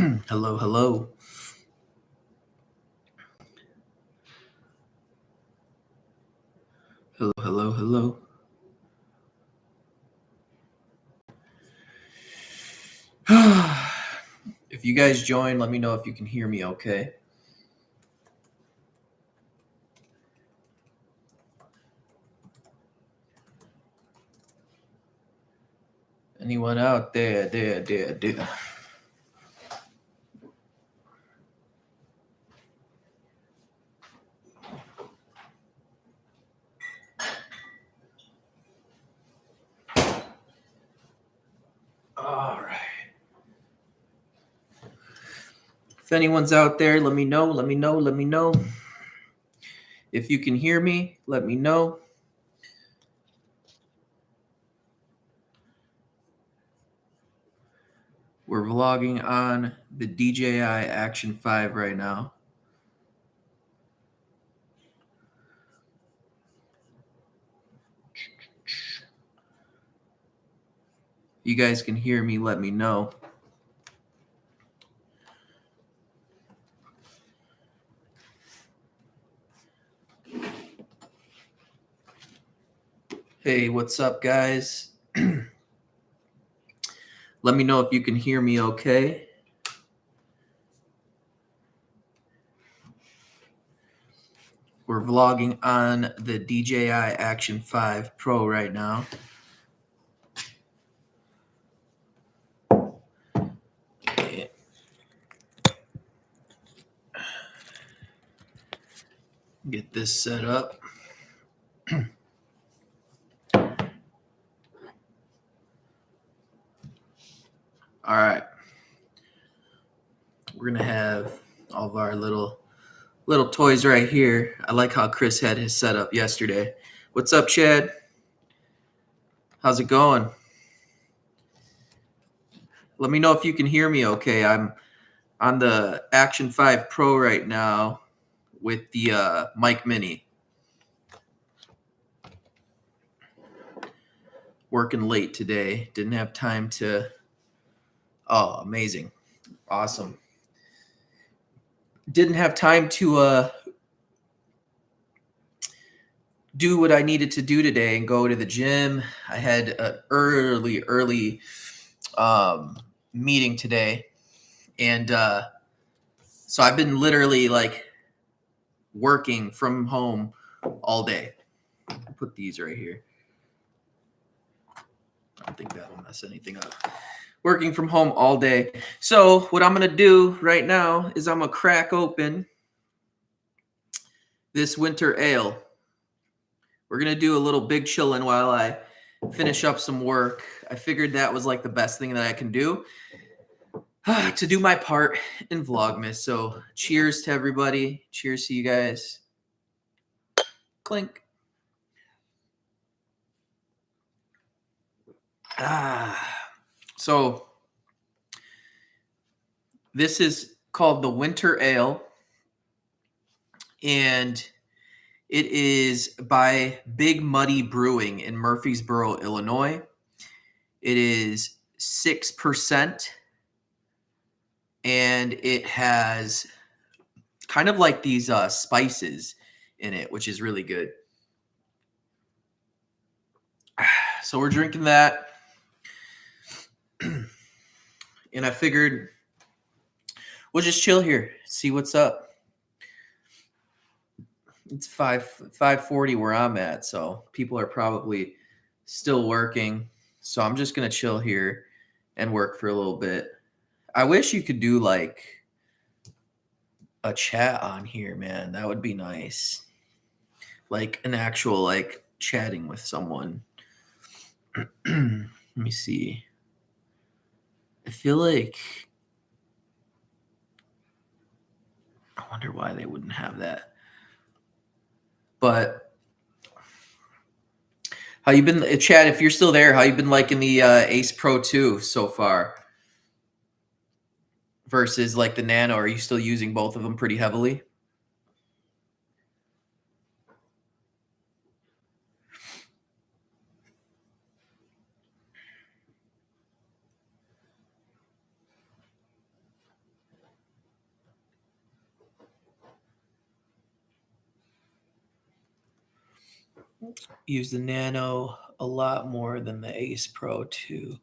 Hello, hello. Hello, hello, hello. If you guys join, let me know if you can hear me okay. Anyone out there? There. All right. If anyone's out there, let me know. Let me know. Let me know. If you can hear me, let me know. We're vlogging on the DJI Action 5 right now. You guys can hear me, let me know. Hey, what's up, guys? Let me know if you can hear me okay. We're vlogging on the DJI Action 5 Pro right now. Get this set up. All right. We're going to have all of our little toys right here. I like how Chris had his setup yesterday. What's up, Chad? How's it going? Let me know if you can hear me okay. I'm on the Action 5 Pro right now with the Mic Mini. Working late today. Didn't have time to... Oh, amazing. Awesome. Didn't have time to do what I needed to do today and go to the gym. I had an early meeting today. And so I've been literally like working from home all day. I'll put these right here. I don't think that'll mess anything up. Working from home all day. So what I'm going to do right now is I'm going to crack open this winter ale. We're going to do a little big chillin' while I finish up some work. I figured that was like the best thing that I can do to do my part in Vlogmas. So cheers to everybody. Cheers to you guys. Clink. So this is called the Winter Ale, and it is by Big Muddy Brewing in Murfreesboro, Illinois. It is 6%, and it has kind of like these spices in it, which is really good. So we're drinking that, and I figured we'll just chill here, see what's up. It's 5:40 where I'm at, so people are probably still working. So I'm just gonna chill here and work for a little bit. I wish you could do like a chat on here, man. That would be nice. Like an actual like chatting with someone. Let me see. I feel like I wonder why they wouldn't have that. But how you been, Chad? If you're still there, how you been liking the Ace Pro 2 so far versus like the Nano? Are you still using both of them pretty heavily? use the Nano a lot more than the Ace Pro 2,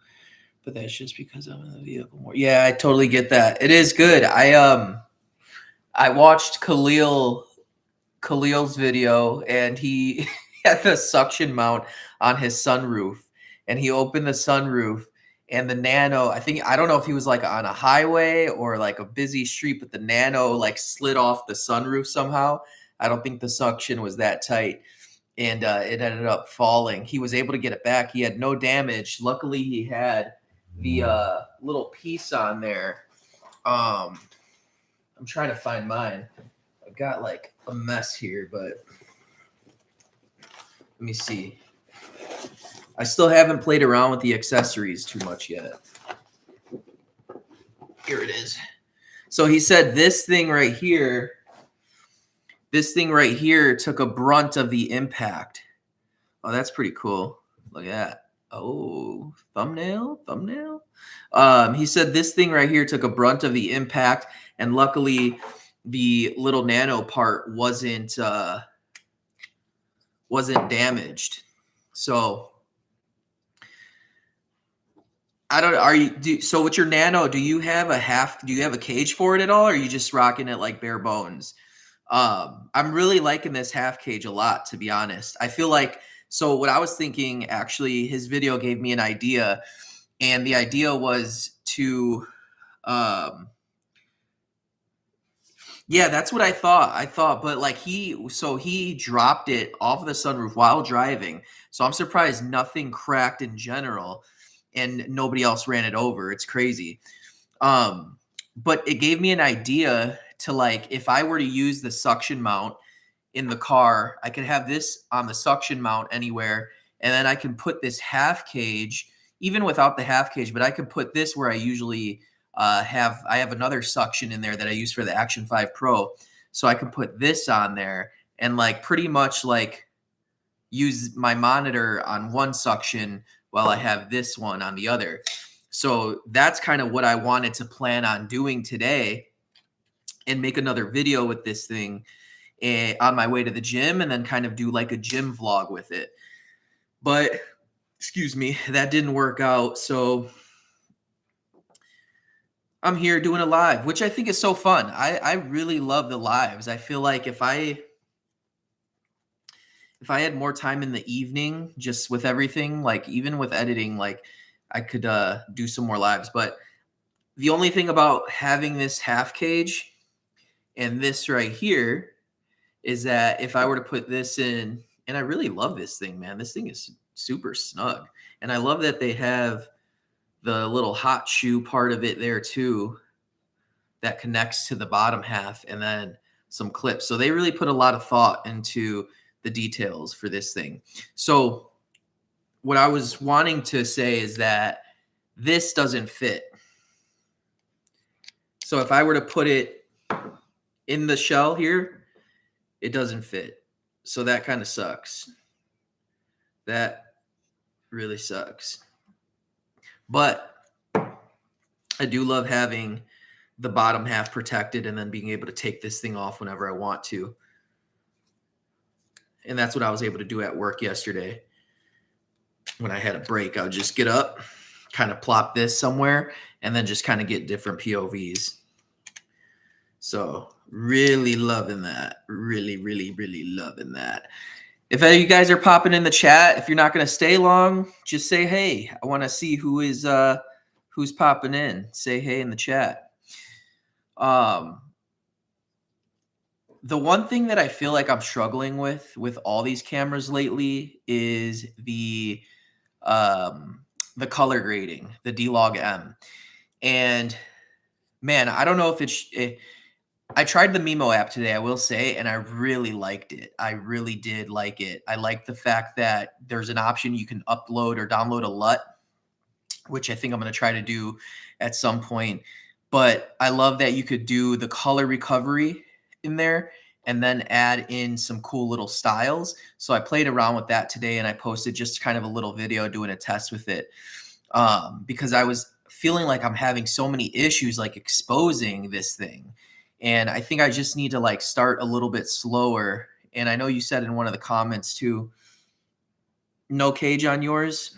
but that's just because I'm in the vehicle more. Yeah, I totally get that. It is good. I watched Khalil's video, and he had the suction mount on his sunroof, and he opened the sunroof, and the Nano, I don't know if he was like on a highway or like a busy street, but the Nano like slid off the sunroof somehow. I don't think the suction was that tight, and it ended up falling. He was able to get it back. He had no damage. Luckily, he had the little piece on there. I'm trying to find mine. I've got like a mess here, but let me see. I still haven't played around with the accessories too much yet. Here it is. So he said this thing right here took a brunt of the impact. Oh, that's pretty cool. Look at that. Oh, thumbnail. He said this thing right here took a brunt of the impact, and luckily the little Nano part wasn't damaged. So I don't. So with your Nano, do you have a cage for it at all, or are you just rocking it like bare bones? I'm really liking this half cage a lot, to be honest. I feel like, so what I was thinking, actually, his video gave me an idea, and the idea was to, yeah, that's what I thought, but like he dropped it off of the sunroof while driving. So I'm surprised nothing cracked in general, and nobody else ran it over. It's crazy. But it gave me an idea to, like, if I were to use the suction mount in the car, I could have this on the suction mount anywhere, and then I can put this half cage, even without the half cage, but I could put this where I usually I have another suction in there that I use for the Action 5 Pro. So I can put this on there and like pretty much like use my monitor on one suction while I have this one on the other. So that's kind of what I wanted to plan on doing today, and make another video with this thing on my way to the gym, and then kind of do like a gym vlog with it. But excuse me, that didn't work out. So I'm here doing a live, which I think is so fun. I really love the lives. I feel like if I had more time in the evening, just with everything, like even with editing, like I could do some more lives. But the only thing about having this half cage and this right here is that if I were to put this in, and I really love this thing, man. This thing is super snug. And I love that they have the little hot shoe part of it there too, that connects to the bottom half, and then some clips. So they really put a lot of thought into the details for this thing. So what I was wanting to say is that this doesn't fit. So if I were to put it in the shell here, it doesn't fit. So that kind of sucks. That really sucks. But I do love having the bottom half protected and then being able to take this thing off whenever I want to. And that's what I was able to do at work yesterday. When I had a break, I would just get up, kind of plop this somewhere, and then just kind of get different POVs. So really loving that. Really, really, really loving that. If any of you guys are popping in the chat, if you're not going to stay long, just say, hey, I want to see who's popping in. Say hey in the chat. The one thing that I feel like I'm struggling with all these cameras lately is the color grading, the D-Log M. And man, I don't know if I tried the Mimo app today, I will say, and I really liked it. I really did like it. I like the fact that there's an option you can upload or download a LUT, which I think I'm going to try to do at some point. But I love that you could do the color recovery in there and then add in some cool little styles. So I played around with that today, and I posted just kind of a little video doing a test with it, because I was feeling like I'm having so many issues like exposing this thing. And I think I just need to like start a little bit slower. And I know you said in one of the comments too, No cage on yours?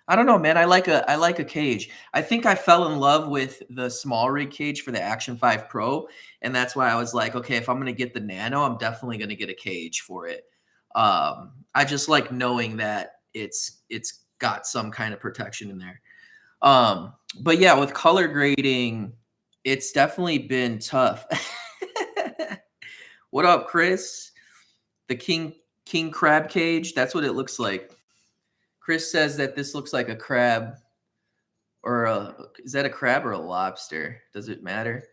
I don't know, man. I like a cage. I think I fell in love with the small rig cage for the Action 5 Pro, and that's why I was like, okay, if I'm gonna get the Nano, I'm definitely gonna get a cage for it. I just like knowing that it's got some kind of protection in there. But yeah, with color grading, it's definitely been tough. What up, Chris? The king crab cage. That's what it looks like. Chris says that this looks like a crab or is that a crab or a lobster? Does it matter? It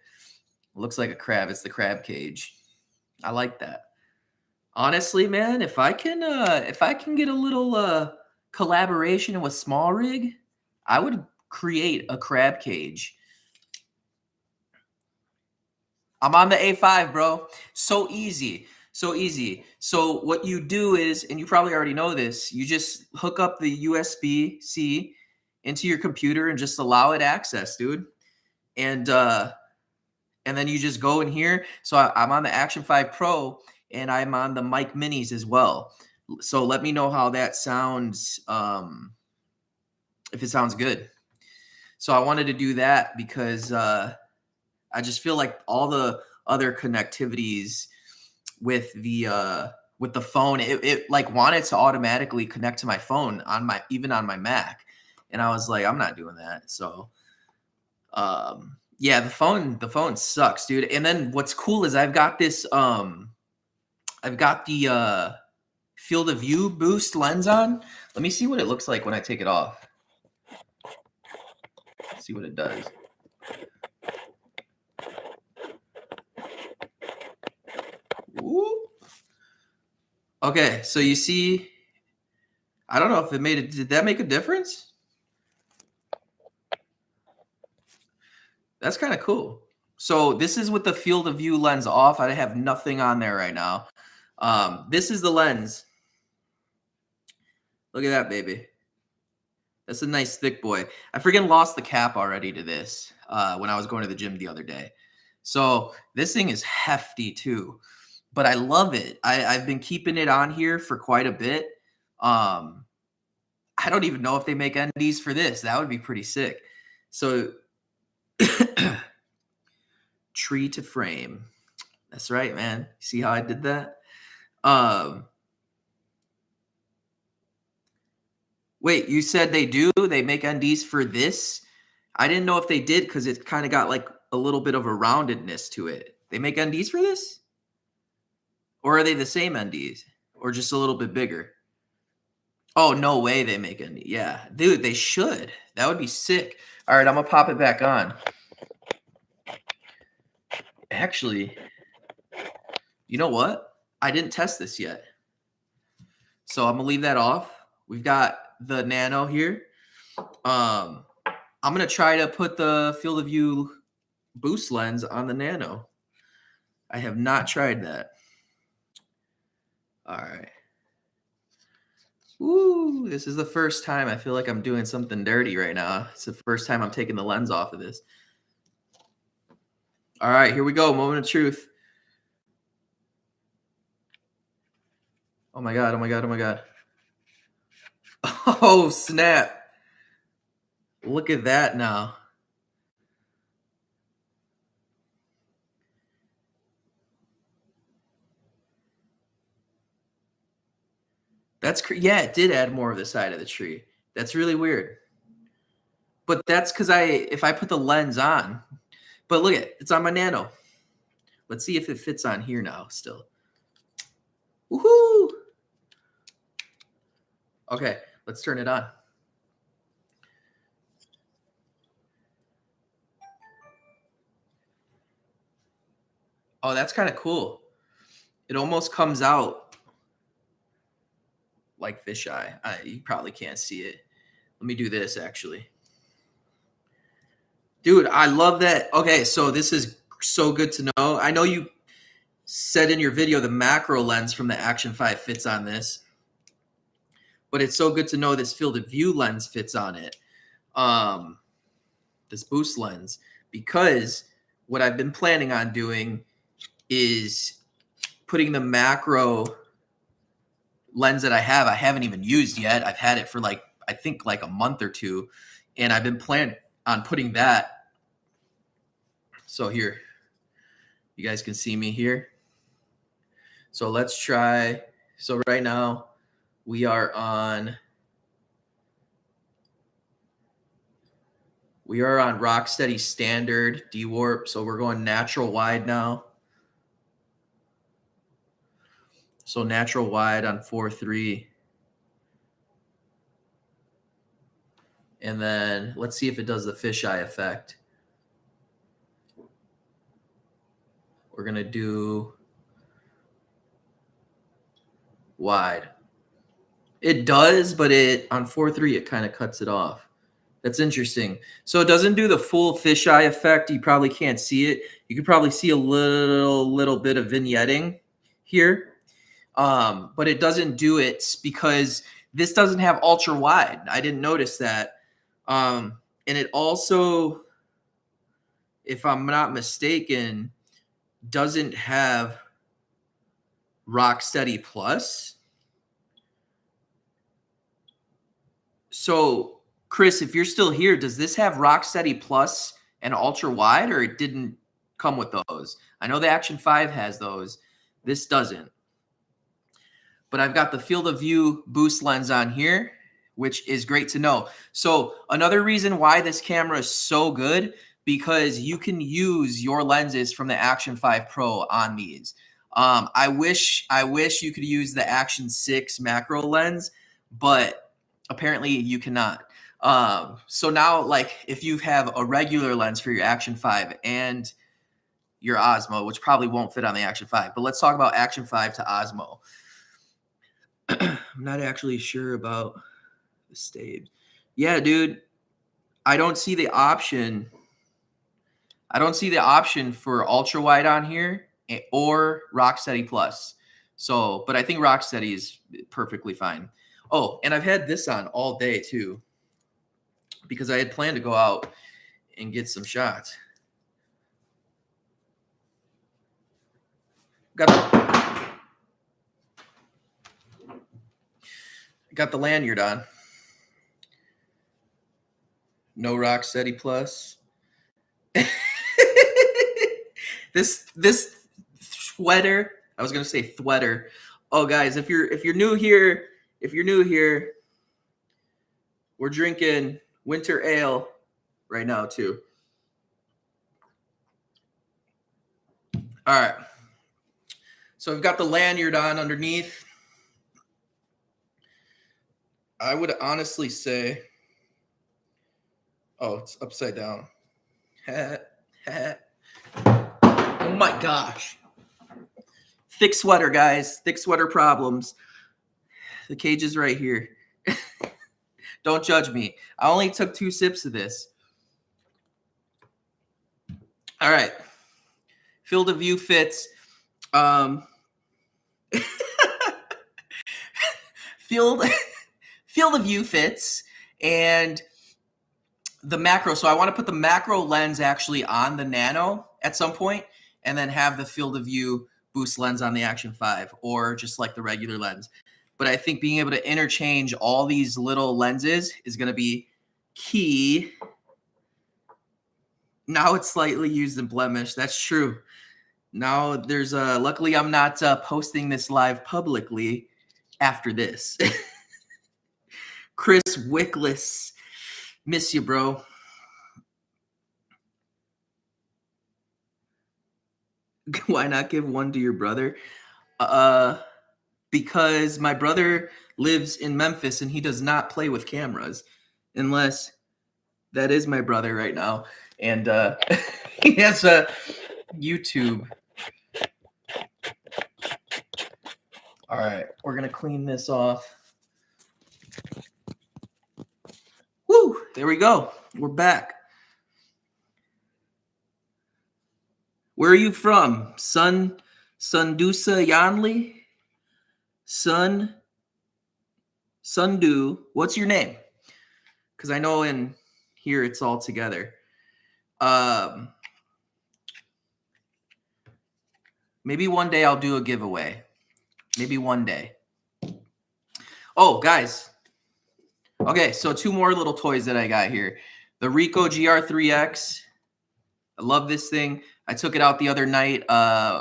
looks like a crab. It's the crab cage. I like that. Honestly, man, if I can get a little collaboration with Small Rig, I would create a crab cage. I'm on the A5, bro. So easy. So easy. So what you do is, and you probably already know this, you just hook up the USB-C into your computer and just allow it access, dude. And then you just go in here. So I'm on the Action 5 Pro and I'm on the Mic Minis as well. So let me know how that sounds, if it sounds good. So I wanted to do that because I just feel like all the other connectivities with the phone, it like wanted to automatically connect to my phone on my even on my Mac, and I was like, I'm not doing that. So, yeah, the phone sucks, dude. And then what's cool is I've got this I've got the field of view boost lens on. Let me see what it looks like when I take it off. Let's see what it does. Ooh. Okay, so you see, I don't know if it made it. Did that make a difference? That's kind of cool. So this is with the field of view lens off. I have nothing on there right now. This is the lens. Look at that, baby. That's a nice thick boy. I freaking lost the cap already to this when I was going to the gym the other day. So this thing is hefty too, but I love it. I've been keeping it on here for quite a bit. I don't even know if they make NDs for this. That would be pretty sick. So tree to frame. That's right, man. See how I did that? Wait, you said they do? They make NDs for this? I didn't know if they did because it kind of got like a little bit of a roundedness to it. They make NDs for this? Or are they the same NDs? Or just a little bit bigger? Oh, no way they make ND. Yeah, dude, they should. That would be sick. All right, I'm going to pop it back on. Actually, you know what? I didn't test this yet. So I'm going to leave that off. We've got the Nano here. I'm going to try to put the field of view boost lens on the Nano. I have not tried that. All right. Ooh, this is the first time I feel like I'm doing something dirty right now. It's the first time I'm taking the lens off of this. All right, here we go. Moment of truth. Oh my God, oh my God, oh my God. Oh, snap. Look at that now. That's yeah, it did add more of the side of the tree. That's really weird. But that's because if I put the lens on, but look at it's on my Nano. Let's see if it fits on here now still. Woohoo! Okay, let's turn it on. Oh, that's kind of cool. It almost comes out like fisheye. You probably can't see it. Let me do this actually. Dude, I love that. Okay, so this is so good to know. I know you said in your video the macro lens from the Action 5 fits on this, but it's so good to know this field of view lens fits on it. This boost lens, because what I've been planning on doing is putting the macro lens that I haven't even used yet. I've had it for like, I think like a month or two, and I've been planning on putting that. So here, you guys can see me here. So let's try. So right now we are on Rocksteady Standard dewarp. So we're going natural wide now. So natural wide on 4.3. And then let's see if it does the fisheye effect. We're going to do wide. It does, but on 4.3, it kind of cuts it off. That's interesting. So it doesn't do the full fisheye effect. You probably can't see it. You could probably see a little bit of vignetting here. But it doesn't do it because this doesn't have ultra wide. I didn't notice that. And it also, if I'm not mistaken, doesn't have Rocksteady Plus. So, Chris, if you're still here, does this have Rocksteady Plus and ultra wide, or it didn't come with those? I know the Action 5 has those. This doesn't. But I've got the field of view boost lens on here, which is great to know. So another reason why this camera is so good, because you can use your lenses from the Action 5 Pro on these. I wish you could use the Action 6 macro lens, but apparently you cannot. So now, like, if you have a regular lens for your Action 5 and your Osmo, which probably won't fit on the Action 5, but let's talk about Action 5 to Osmo. I'm not actually sure about the stage. Yeah, dude, I don't see the option. I don't see the option for ultra wide on here or Rocksteady Plus. So, but I think Rocksteady is perfectly fine. Oh, and I've had this on all day too, because I had planned to go out and get some shots. Got the lanyard on. No Rocksteady Plus. This sweater. I was gonna say thweater. Oh, guys, if you're new here, we're drinking winter ale right now too. All right. So I've got the lanyard on underneath. I would honestly say, oh, it's upside down. Oh my gosh. Thick sweater, guys. Thick sweater problems. The cage is right here. Don't judge me. I only took 2 sips of this. All right. Field of view fits. Field of view fits, and the macro. So I want to put the macro lens actually on the Nano at some point, and then have the field of view boost lens on the Action 5, or just like the regular lens. But I think being able to interchange all these little lenses is going to be key. Now it's slightly used and blemished. That's true. Now there's luckily I'm not posting this live publicly after this. Chris Wickless, miss you, bro. Why not give one to your brother? Because my brother lives in Memphis and he does not play with cameras, unless that is my brother right now. And he has a YouTube. All right, we're going to clean this off. Woo, there we go. We're back. Where are you from? Sundusa Yanli? Sundu. What's your name? Because I know in here it's all together. Maybe one day I'll do a giveaway. Maybe one day. Oh, guys. Okay, so 2 more little toys that I got here. The Ricoh GR3X. I love this thing. I took it out the other night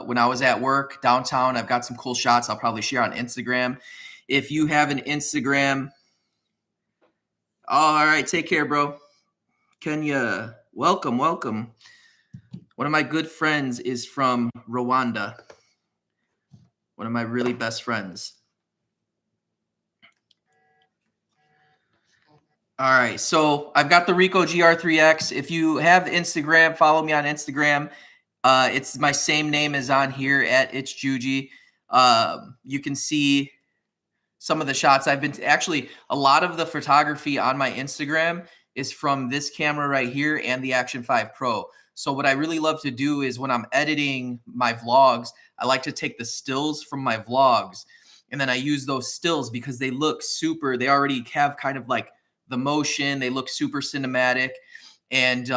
when I was at work downtown. I've got some cool shots I'll probably share on Instagram. If you have an Instagram, oh, all right, take care, bro. Kenya, welcome, welcome. One of my good friends is from Rwanda. One of my really best friends. All right, so I've got the Ricoh GR3X. If you have Instagram, follow me on Instagram. It's my same name as on here at It's Juji. You can see some of the shots I've been actually a lot of the photography on my Instagram is from this camera right here and the Action 5 Pro. So what I really love to do is when I'm editing my vlogs, I like to take the stills from my vlogs and then I use those stills because they look super, they already have kind of like the motion, they look super cinematic, and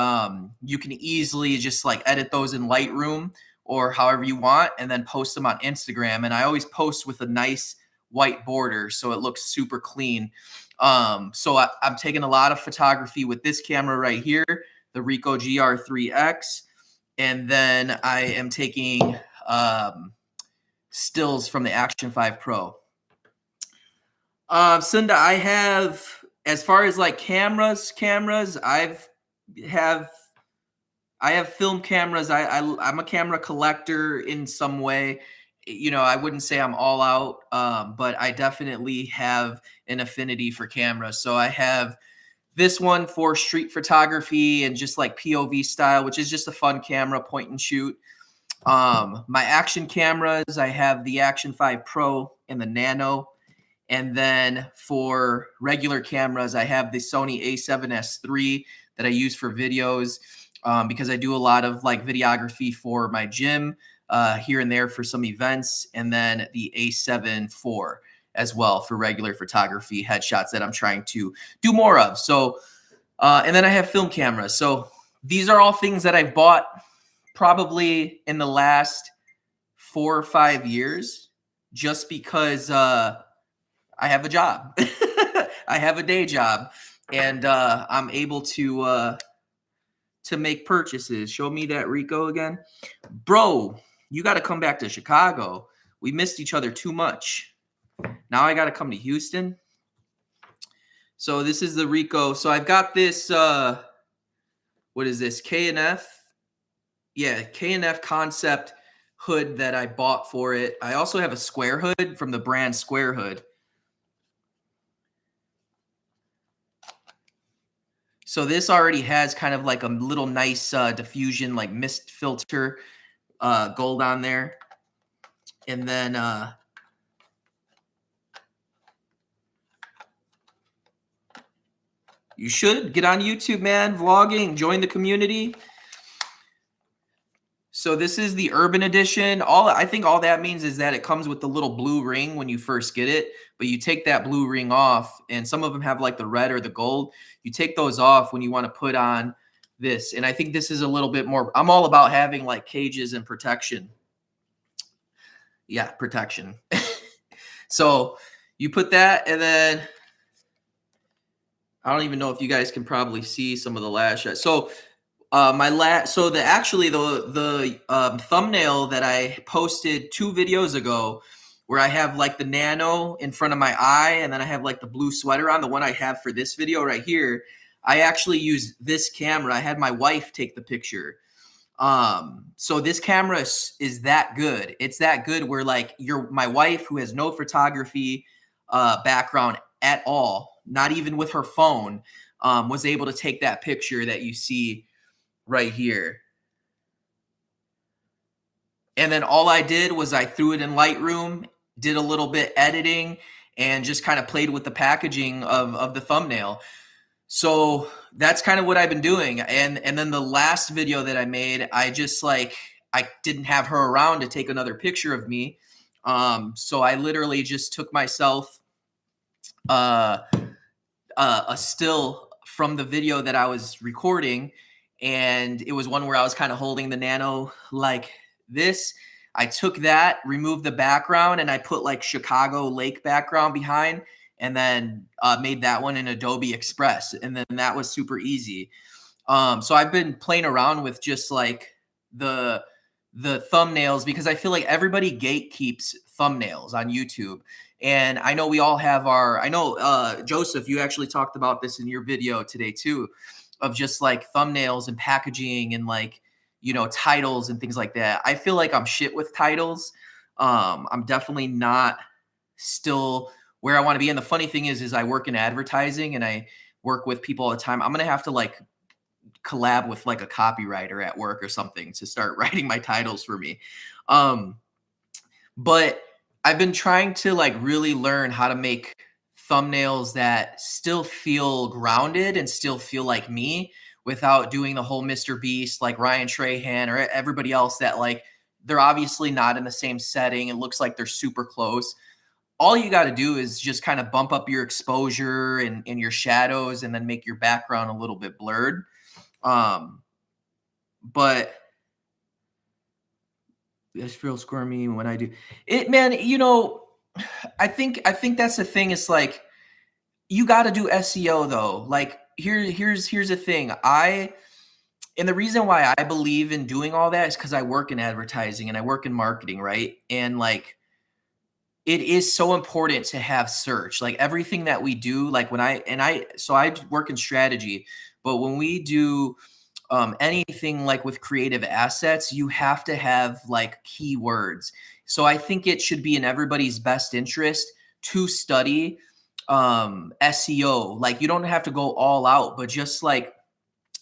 you can easily just like edit those in Lightroom or however you want and then post them on Instagram. And I always post with a nice white border so it looks super clean. So I'm taking a lot of photography with this camera right here, the Ricoh GR3X, and then I am taking stills from the Action 5 Pro. Sunda, I have, as far as like cameras, I have film cameras. I'm a camera collector in some way. You know, I wouldn't say I'm all out, but I definitely have an affinity for cameras. So I have this one for street photography and just like POV style, which is just a fun camera, point and shoot. My action cameras, I have the Action 5 Pro and the Nano. And then for regular cameras, I have the Sony a7S III that I use for videos because I do a lot of like videography for my gym here and there for some events. And then the a7 IV as well for regular photography, headshots that I'm trying to do more of. So, and then I have film cameras. So these are all things that I've bought probably in the last 4 or 5 years just because I have a job. I have a day job, and I'm able to make purchases. Show me that Ricoh again. Bro, you got to come back to Chicago. We missed each other too much. Now I got to come to Houston. So this is the Ricoh. So I've got this, what is this, K&F? Yeah, K&F Concept hood that I bought for it. I also have a square hood from the brand Square Hood. So this already has kind of like a little nice diffusion, like mist filter gold on there. And then you should get on YouTube, man, vlogging, join the community. So this is the Urban Edition. I think all that means is that it comes with the little blue ring when you first get it, but you take that blue ring off, and some of them have like the red or the gold. You take those off when you want to put on this. And I think this is a little bit more, I'm all about having like cages and protection. Yeah, protection. So you put that, and then I don't even know if you guys can probably see some of the last shots. So the thumbnail that I posted 2 videos ago, where I have like the Nano in front of my eye, and then I have like the blue sweater on, the one I have for this video right here, I actually use this camera. I had my wife take the picture. So this camera is that good. It's that good where like my wife, who has no photography background at all, not even with her phone, was able to take that picture that you see right here. And then all I did was I threw it in Lightroom, did a little bit editing, and just kind of played with the packaging of the thumbnail. So that's kind of what I've been doing. And then the last video that I made, I just like, I didn't have her around to take another picture of me. So I literally just took myself a still from the video that I was recording, and it was one where I was kind of holding the Nano like this. I took that, removed the background, and I put like Chicago Lake background behind, and then made that one in Adobe Express, and then that was super easy. So I've been playing around with just like the the thumbnails because I feel like everybody gatekeeps thumbnails on YouTube. And I know we all have our, I know Joseph, you actually talked about this in your video today too, of just like thumbnails and packaging and like, you know, titles and things like that. I feel like I'm shit with titles. I'm definitely not still where I want to be. And the funny thing is I work in advertising and I work with people all the time. I'm gonna have to like collab with like a copywriter at work or something to start writing my titles for me. Um, but I've been trying to like really learn how to make thumbnails that still feel grounded and still feel like me without doing the whole Mr. Beast, like Ryan Trahan or everybody else that like they're obviously not in the same setting. It looks like they're super close. All you got to do is just kind of bump up your exposure and your shadows and then make your background a little bit blurred. Um, but it's real squirmy when I do it, man. You know, I think that's the thing. It's like you got to do SEO though. Like here's the thing. And the reason why I believe in doing all that is because I work in advertising and I work in marketing, right? And like it is so important to have search. Like everything that we do, like when I work in strategy, but when we do anything like with creative assets, you have to have like keywords. So I think it should be in everybody's best interest to study SEO. Like you don't have to go all out, but just like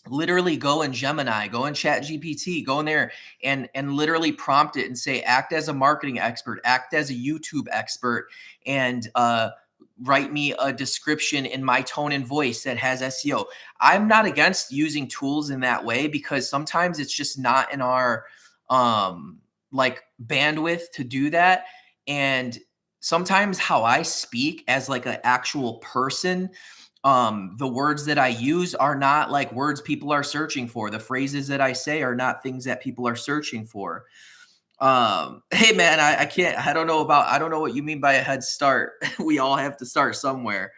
literally go in Gemini, go in Chat GPT, go in there and literally prompt it and say, act as a marketing expert, act as a YouTube expert, and write me a description in my tone and voice that has SEO. I'm not against using tools in that way because sometimes it's just not in our like bandwidth to do that. And sometimes how I speak as like an actual person, the words that I use are not like words people are searching for. The phrases that I say are not things that people are searching for. Hey man, I can't, I don't know what you mean by a head start. We all have to start somewhere.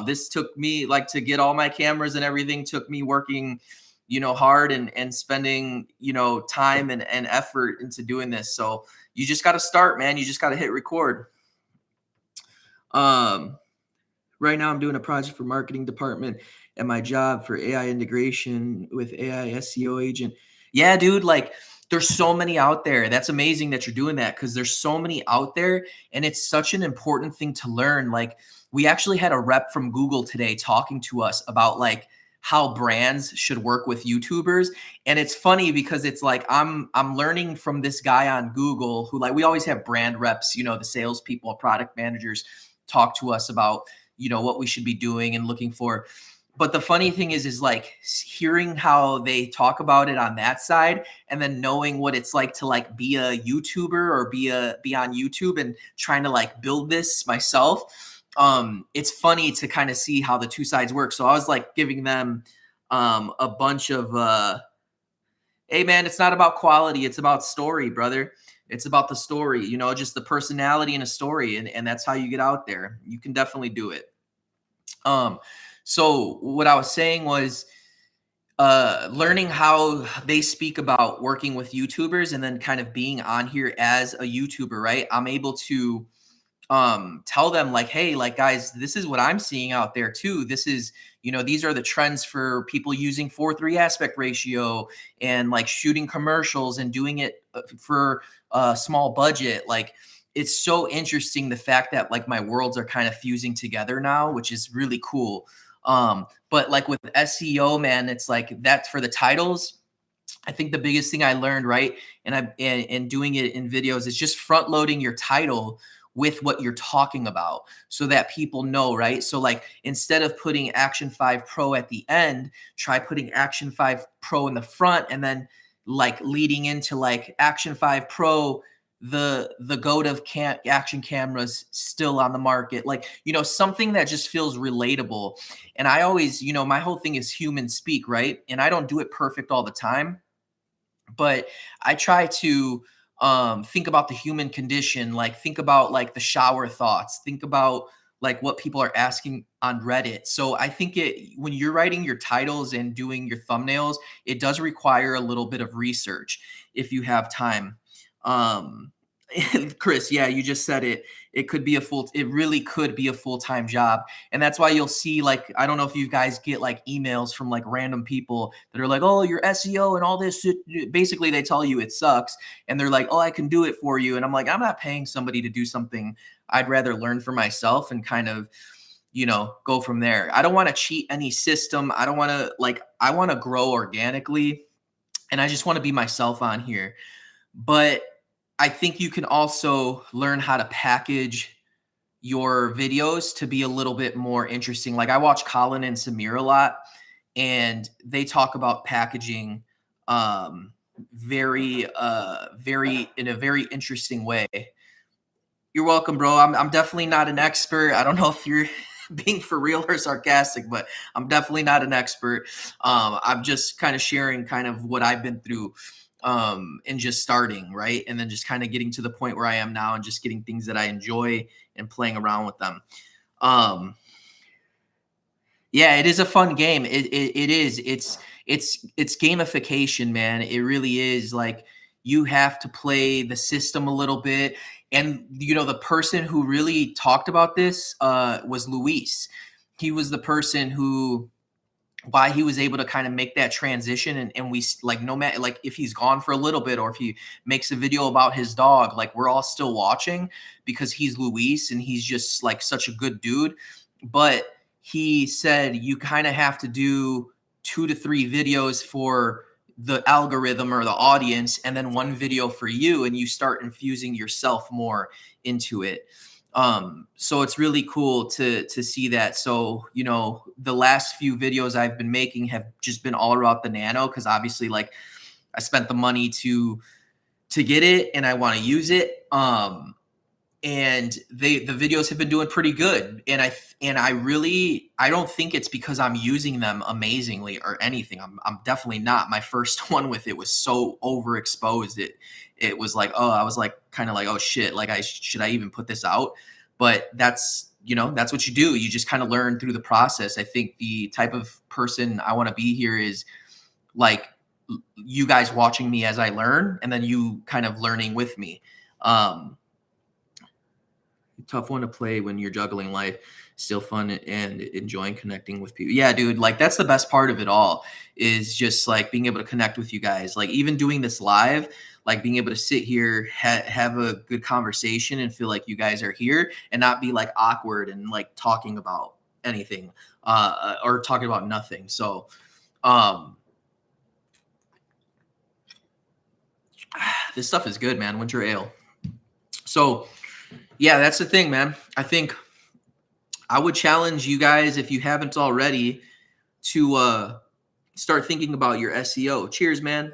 This took me like to get all my cameras and everything took me working, you know, hard and spending, you know, time and effort into doing this. So you just got to start, man. You just got to hit record. Um, Right now, I'm doing a project for marketing department at my job for AI integration with AI SEO agent. Yeah, dude, like there's so many out there. That's amazing that you're doing that because there's so many out there and it's such an important thing to learn. Like we actually had a rep from Google today talking to us about like how brands should work with YouTubers. And it's funny because it's like I'm learning from this guy on Google who like we always have brand reps, you know, the salespeople, product managers talk to us about, you know, what we should be doing and looking for. But the funny thing is like hearing how they talk about it on that side and then knowing what it's like to like be a YouTuber or be on YouTube and trying to like build this myself. It's funny to kind of see how the two sides work. So I was like giving them a bunch of hey man, it's not about quality, it's about story, brother. It's about the story, you know, just the personality in a story, and that's how you get out there. You can definitely do it. Um, so what I was saying was learning how they speak about working with YouTubers and then kind of being on here as a YouTuber, right? I'm able to tell them like, hey, like guys, this is what I'm seeing out there too. This is, you know, these are the trends for people using 4:3 aspect ratio and like shooting commercials and doing it for a small budget. Like it's so interesting the fact that like my worlds are kind of fusing together now, which is really cool. But like with SEO, man, it's like that's for the titles. I think the biggest thing I learned, right, and doing it in videos is just front loading your title with what you're talking about so that people know, right? So like instead of putting Action 5 Pro at the end, try putting Action 5 Pro in the front and then like leading into like Action 5 Pro, the goat of action cameras still on the market, like, you know, something that just feels relatable. And I always, you know, my whole thing is human speak, right? And I don't do it perfect all the time, but I try to think about the human condition, like think about like the shower thoughts, think about like what people are asking on Reddit. So I think when you're writing your titles and doing your thumbnails, it does require a little bit of research if you have time. Um, Chris, yeah, you just said it. It really could be a full-time job. And that's why you'll see, like, I don't know if you guys get like emails from like random people that are like, oh, your SEO and all this. Basically, they tell you it sucks. And they're like, oh, I can do it for you. And I'm like, I'm not paying somebody to do something. I'd rather learn for myself and kind of, go from there. I don't want to cheat any system. I don't want to I want to grow organically, and I just want to be myself on here. But I think you can also learn how to package your videos to be a little bit more interesting. Like I watch Colin and Samir a lot, and they talk about packaging very in a very interesting way. You're welcome, bro. I'm definitely not an expert. I don't know if you're being for real or sarcastic, but I'm definitely not an expert. I'm just kind of sharing kind of what I've been through and just starting, right? And then just kind of getting to the point where I am now and just getting things that I enjoy and playing around with them. Yeah, it is a fun game. It is. It's gamification, man. It really is. Like you have to play the system a little bit. And the person who really talked about this was Luis. He was the person who why he was able to kind of make that transition, and we like no matter like if he's gone for a little bit or if he makes a video about his dog, like we're all still watching because he's Luis and he's just like such a good dude. But he said you kind of have to do 2 to 3 videos for the algorithm or the audience and then 1 video for you, and you start infusing yourself more into it. So it's really cool to see that. So, the last few videos I've been making have just been all about the Nano because obviously like I spent the money to get it and I want to use it. And the videos have been doing pretty good. And I don't think it's because I'm using them amazingly or anything. I'm definitely not. My first one with it was so overexposed. It was like, oh, I was like kind of like, oh shit, like should I even put this out? But that's what you do. You just kind of learn through the process. I think the type of person I want to be here is like you guys watching me as I learn and then you kind of learning with me. Tough one to play when you're juggling life, still fun and enjoying connecting with people. Yeah, dude, like that's the best part of it all is just like being able to connect with you guys. Like even doing this live, like being able to sit here, have a good conversation and feel like you guys are here and not be like awkward and like talking about anything or talking about nothing. So this stuff is good, man. Winter ale. So yeah, that's the thing, man. I think I would challenge you guys, if you haven't already, to start thinking about your SEO. Cheers, man.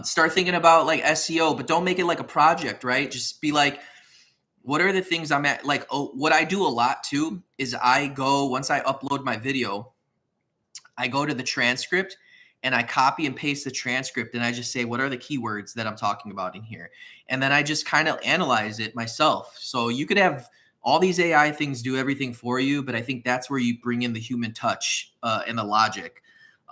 Start thinking about like SEO, but don't make it like a project, right? Just be like, what are the things I'm at? Like, what I do a lot too is once I upload my video, I go to the transcript and I copy and paste the transcript and I just say, what are the keywords that I'm talking about in here? And then I just kind of analyze it myself. So you could have all these AI things do everything for you, but I think that's where you bring in the human touch and the logic.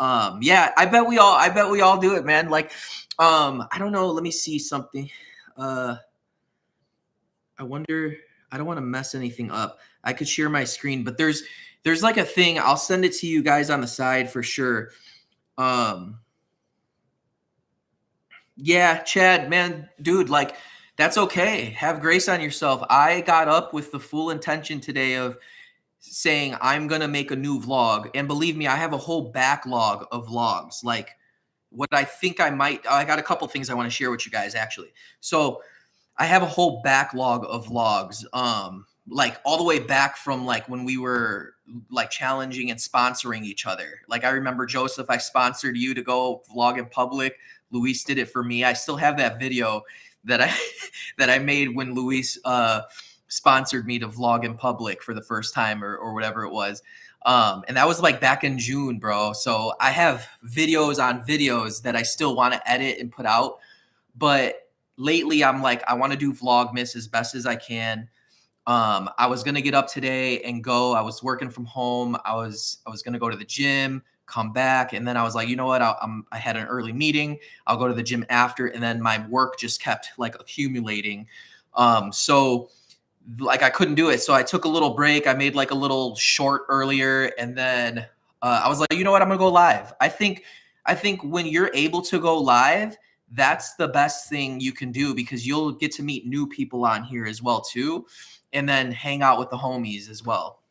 Yeah, I bet we all do it, man. Like, I don't know. Let me see something. I wonder, I don't want to mess anything up. I could share my screen, but there's like a thing. I'll send it to you guys on the side for sure. Yeah, Chad, man, dude, like that's okay. Have grace on yourself. I got up with the full intention today of saying I'm going to make a new vlog. And believe me, I have a whole backlog of vlogs. Like what I think I got a couple things I want to share with you guys actually. So I have a whole backlog of vlogs. Like all the way back from like when we were like challenging and sponsoring each other. Like I remember, Joseph, I sponsored you to go vlog in public. Luis did it for me. I still have that video that I made when Luis sponsored me to vlog in public for the first time or whatever it was. And that was like back in June, bro. So I have videos on videos that I still want to edit and put out. But lately I'm like, I want to do Vlogmas as best as I can. I was gonna get up today and go. I was working from home. I was gonna go to the gym, come back, and then I was like, you know what? I had an early meeting. I'll go to the gym after, and then my work just kept like accumulating. So like I couldn't do it. So I took a little break. I made like a little short earlier, and then I was like, you know what? I'm gonna go live. I think when you're able to go live, that's the best thing you can do because you'll get to meet new people on here as well too, and then hang out with the homies as well.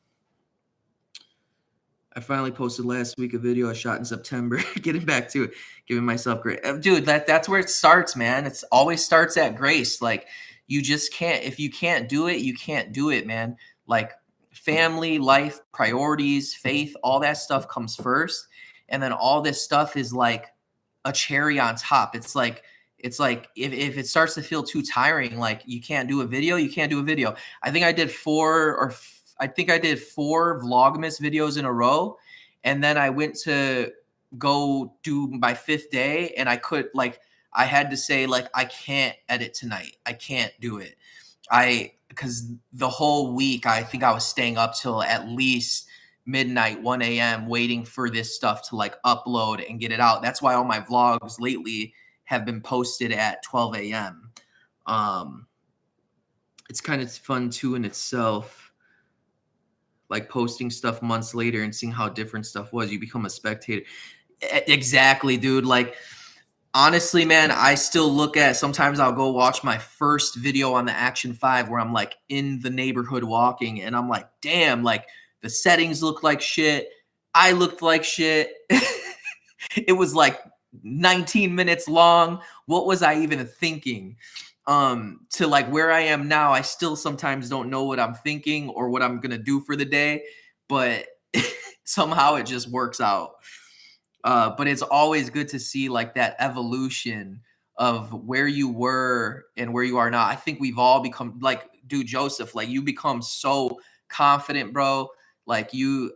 I finally posted last week a video I shot in September. Getting back to it, giving myself grace, dude. That's where it starts, man. It's always starts at grace. Like you just can't. If you can't do it, you can't do it, man. Like family, life, priorities, faith, all that stuff comes first, and then all this stuff is like a cherry on top. It's like if it starts to feel too tiring, like you can't do a video, you can't do a video. I think I did four Vlogmas videos in a row, and then I went to go do my fifth day, and I had to say like I can't edit tonight. I can't do it. Because the whole week I think I was staying up till at least midnight, 1 a.m. waiting for this stuff to like upload and get it out. That's why all my vlogs lately have been posted at 12 a.m. It's kind of fun too in itself, like posting stuff months later and seeing how different stuff was. You become a spectator. Exactly, dude. Like, honestly, man, I still look at, sometimes I'll go watch my first video on the Action 5 where I'm like in the neighborhood walking and I'm like, damn, like the settings look like shit. I looked like shit. It was like 19 minutes long. What was I even thinking? To like where I am now, I still sometimes don't know what I'm thinking or what I'm gonna do for the day, but somehow it just works out. But it's always good to see like that evolution of where you were and where you are now. I think we've all become like, dude, Joseph, like you become so confident, bro. Like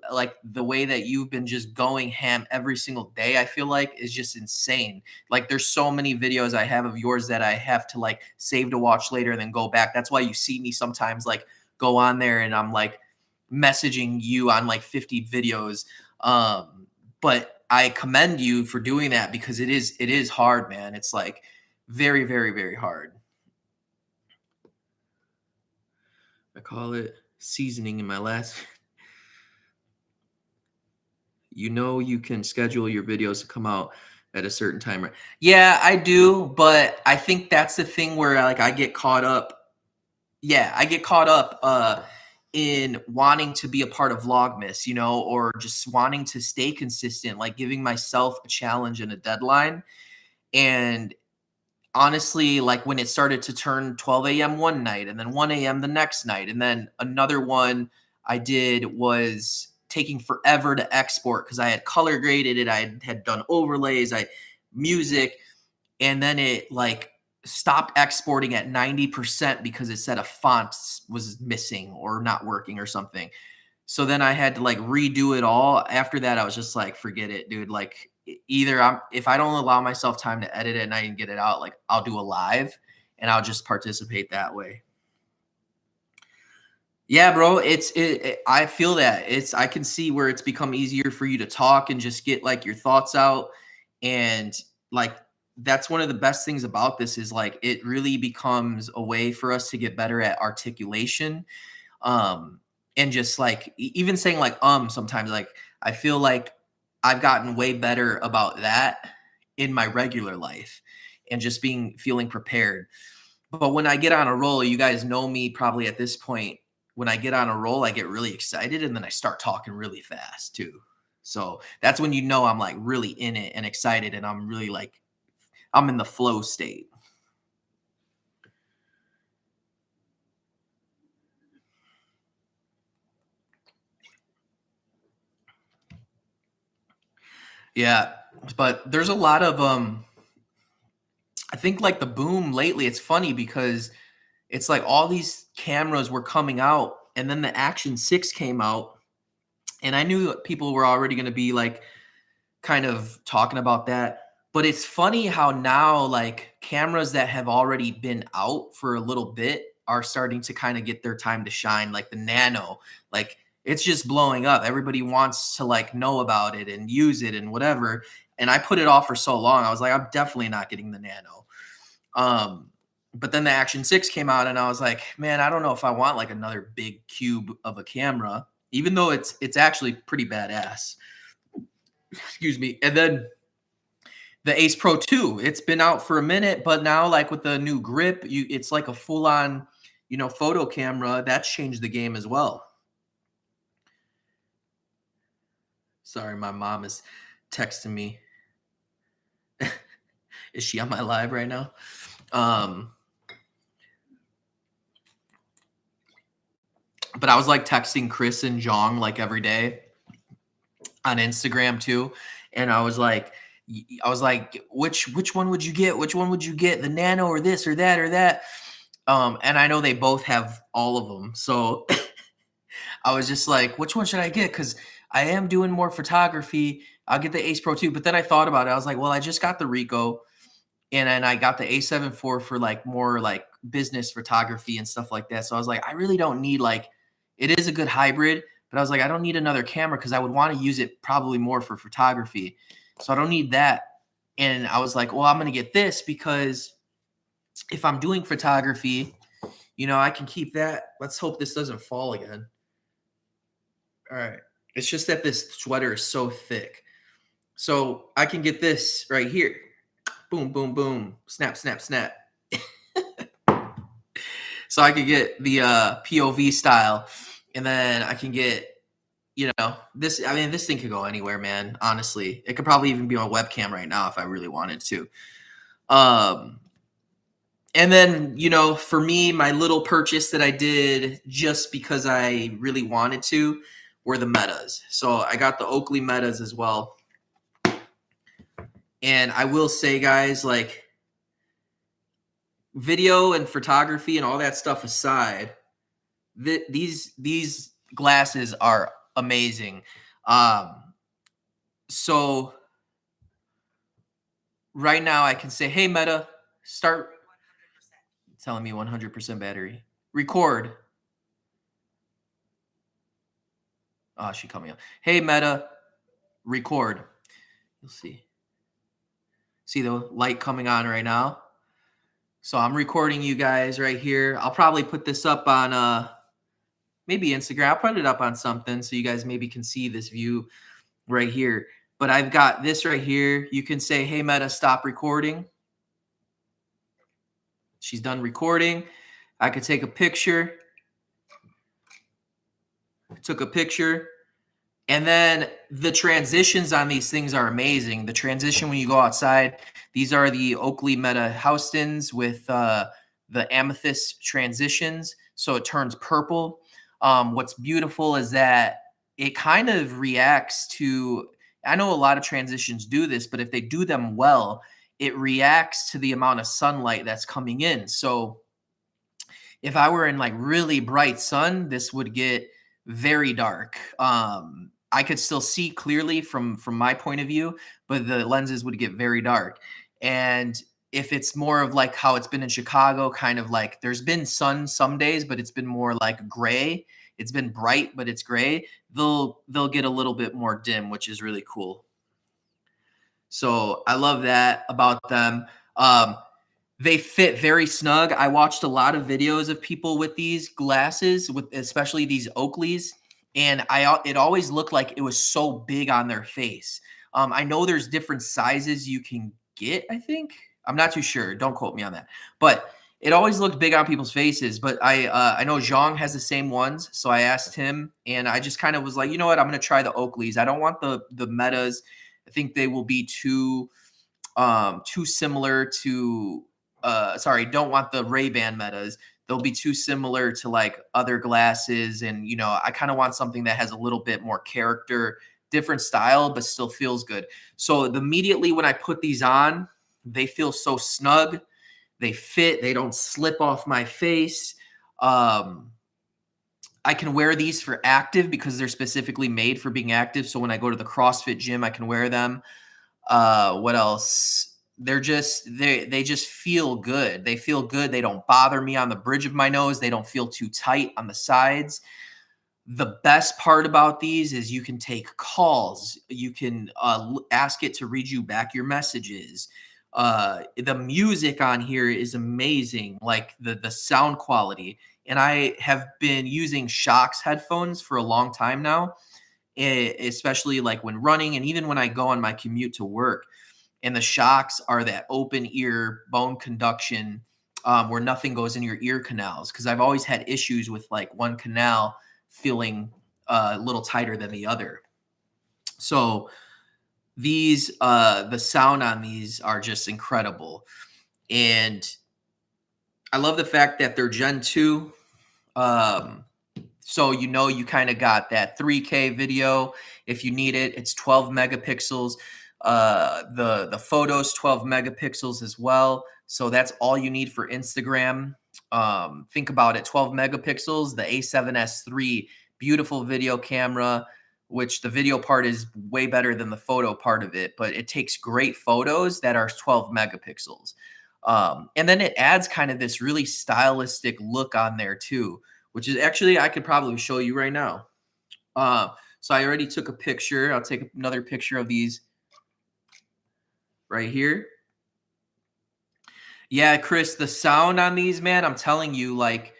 like the way that you've been just going ham every single day, I feel like is just insane. Like there's so many videos I have of yours that I have to like save to watch later and then go back. That's why you see me sometimes like go on there and I'm like messaging you on like 50 videos. But I commend you for doing that because it is hard, man. It's like very, very, very hard. I call it seasoning in my last. You can schedule your videos to come out at a certain time, right? Yeah, I do, but I think that's the thing where like I get caught up. Yeah, I get caught up in wanting to be a part of Vlogmas, or just wanting to stay consistent, like giving myself a challenge and a deadline. And honestly, like when it started to turn 12 a.m. one night and then 1 a.m. the next night, and then another one I did was taking forever to export because I had color graded it, I had done overlays, music, and then it like stopped exporting at 90% because it said a font was missing or not working or something. So then I had to like redo it all. After that, I was just like, forget it, dude. Like either if I don't allow myself time to edit it and I can get it out, like I'll do a live and I'll just participate that way. Yeah, bro. I feel that I can see where it's become easier for you to talk and just get like your thoughts out. And like, that's one of the best things about this is like, it really becomes a way for us to get better at articulation. Um, and just like, even saying like, sometimes like, I feel like I've gotten way better about that in my regular life and just feeling prepared. But when I get on a roll, you guys know me probably at this point. When I get on a roll, I get really excited and then I start talking really fast too. So that's when I'm like really in it and excited and I'm really like, I'm in the flow state. Yeah. But there's a lot of, I think like the boom lately, it's funny because it's like all these cameras were coming out and then the Action 6 came out and I knew people were already going to be like kind of talking about that. But it's funny how now, like, cameras that have already been out for a little bit are starting to kind of get their time to shine, like the Nano. Like, it's just blowing up. Everybody wants to like know about it and use it and whatever. And I put it off for so long. I was like, I'm definitely not getting the Nano. But then the Action 6 came out and I was like, man, I don't know if I want like another big cube of a camera, even though it's actually pretty badass. Excuse me. And then the Ace Pro 2, it's been out for a minute, but now like with the new grip, it's like a full-on, photo camera. That's changed the game as well. Sorry, my mom is texting me. Is she on my live right now? But I was like texting Chris and Jong like every day on Instagram too. And I was like, which one would you get? Which one would you get? The Nano or this or that or that? And I know they both have all of them. So I was just like, which one should I get? Because I am doing more photography. I'll get the Ace Pro 2. But then I thought about it. I was like, well, I just got the Ricoh. And then I got the A7 IV for like more like business photography and stuff like that. So I was like, I really don't need like, it is a good hybrid, but I was like, I don't need another camera because I would want to use it probably more for photography. So I don't need that. And I was like, well, I'm going to get this because if I'm doing photography, I can keep that. Let's hope this doesn't fall again. All right. It's just that this sweater is so thick. So I can get this right here. Boom, boom, boom. Snap, snap, snap. So I could get the POV style. And then I can get, this. I mean, this thing could go anywhere, man. Honestly, it could probably even be on a webcam right now if I really wanted to. And then, for me, my little purchase that I did just because I really wanted to were the Metas. So I got the Oakley Metas as well. And I will say, guys, like, video and photography and all that stuff aside, these glasses are amazing. So right now I can say, hey, Meta, start telling me 100% battery. Record. Oh, she cut me off. Hey, Meta, record. You'll see. See the light coming on right now? So I'm recording you guys right here. I'll probably put this up on maybe Instagram. I'll put it up on something so you guys maybe can see this view right here. But I've got this right here. You can say, hey, Meta, stop recording. She's done recording. I could take a picture. Took a picture. And then the transitions on these things are amazing. The transition when you go outside, these are the Oakley Meta Houstons with the amethyst transitions. So it turns purple. What's beautiful is that it kind of reacts to, I know a lot of transitions do this, but if they do them well, it reacts to the amount of sunlight that's coming in. So if I were in like really bright sun, this would get very dark. I could still see clearly from my point of view, but the lenses would get very dark. And if it's more of like how it's been in Chicago, kind of like there's been sun some days, but it's been more like gray. It's been bright, but it's gray. They'll get a little bit more dim, which is really cool. So I love that about them. They fit very snug. I watched a lot of videos of people with these glasses, with especially these Oakleys, and it always looked like it was so big on their face. I know there's different sizes you can get, I think. I'm not too sure. Don't quote me on that. But it always looked big on people's faces. But I know Zhang has the same ones, so I asked him, and I just kind of was like, you know what? I'm going to try the Oakleys. I don't want the Metas. I think they will be too similar to don't want the Ray-Ban Metas. They'll be too similar to like other glasses. And, I kind of want something that has a little bit more character, different style, but still feels good. So immediately when I put these on, they feel so snug. They fit. They don't slip off my face. I can wear these for active because they're specifically made for being active. So when I go to the CrossFit gym, I can wear them. What else? They just feel good. They feel good. They don't bother me on the bridge of my nose. They don't feel too tight on the sides. The best part about these is you can take calls. You can ask it to read you back your messages. The music on here is amazing, like the sound quality. And I have been using Shox headphones for a long time now, especially like when running and even when I go on my commute to work. And the Shox are that open ear bone conduction, where nothing goes in your ear canals. Because I've always had issues with like one canal feeling a little tighter than the other. So these, the sound on these are just incredible. And I love the fact that they're Gen 2. So you kind of got that 3K video if you need it. It's 12 megapixels. The photos 12 megapixels as well. So that's all you need for Instagram. Think about it, 12 megapixels. The A7S III, beautiful video camera, which the video part is way better than the photo part of it, but it takes great photos that are 12 megapixels. And then it adds kind of this really stylistic look on there too, which is actually, I could probably show you right now. So I already took a picture. I'll take another picture of these right here. Yeah, Chris, the sound on these, man, I'm telling you, like,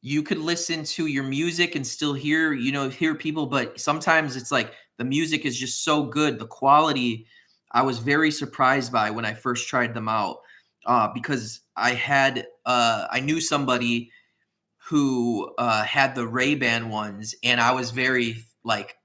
you could listen to your music and still hear, hear people, but sometimes it's like the music is just so good. The quality, I was very surprised by when I first tried them out, because I knew somebody who had the Ray-Ban ones, and I was very like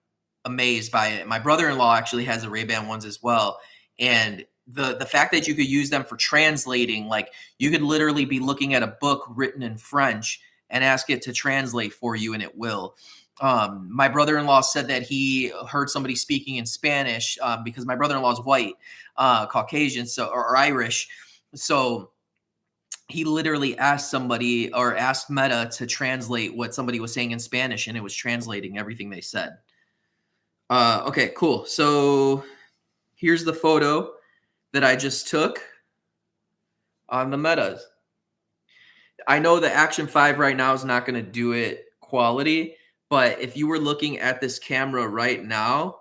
amazed by it. My brother-in-law actually has the Ray-Ban ones as well, and the fact that you could use them for translating, like you could literally be looking at a book written in French and ask it to translate for you, and it will. My brother-in-law said that he heard somebody speaking in Spanish, because my brother-in-law is white, Caucasian, or Irish, so he literally asked somebody or asked Meta to translate what somebody was saying in Spanish, and it was translating everything they said. Okay, cool. So here's the photo that I just took on the Metas. I know the Action 5 right now is not going to do it quality, but if you were looking at this camera right now,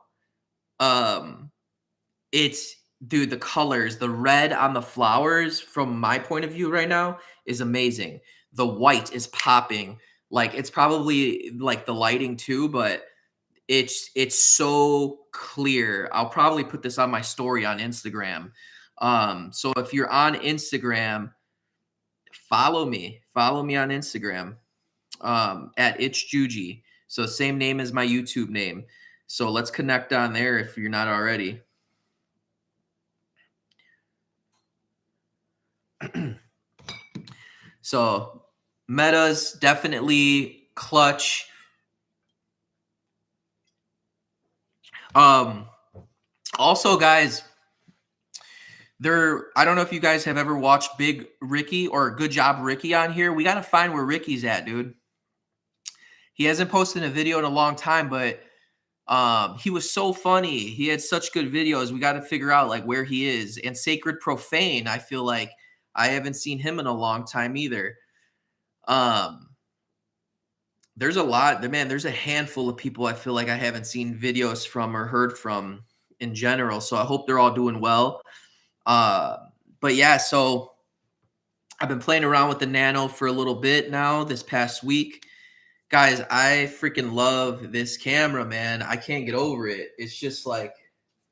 it's, dude, the colors, the red on the flowers from my point of view right now is amazing. The white is popping. Like, it's probably like the lighting too, but it's so clear. I'll probably put this on my story on Instagram. So if you're on Instagram, follow me on Instagram, at It's Juji. So same name as my YouTube name. So let's connect on there if you're not already. So Meta's definitely clutch. Also, guys, I don't know if you guys have ever watched Big Ricky or Good Job Ricky on here. We got to find where Ricky's at, dude. He hasn't posted a video in a long time, but he was so funny. He had such good videos. We got to figure out like where he is. And Sacred Profane, I feel like I haven't seen him in a long time either. There's a lot, man. There's a handful of people I feel like I haven't seen videos from or heard from in general. So I hope they're all doing well. But yeah, so I've been playing around with the Nano for a little bit now this past week. Guys, I freaking love this camera, man. I can't get over it. It's just like,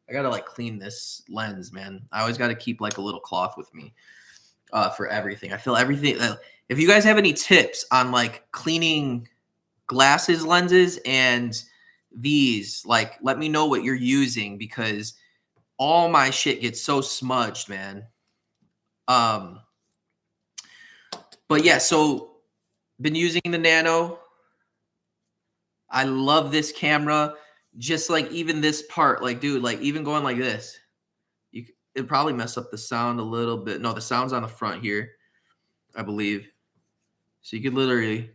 I gotta like clean this lens, man. I always gotta keep like a little cloth with me for everything. I feel everything. If you guys have any tips on like cleaning glasses lenses and these, like, let me know what you're using, because all my shit gets so smudged, man. But yeah, so been using the Nano. I love this camera. Just like even this part, like, dude, like even going like this, it'd probably mess up the sound a little bit. No, the sound's on the front here, I believe. So you could literally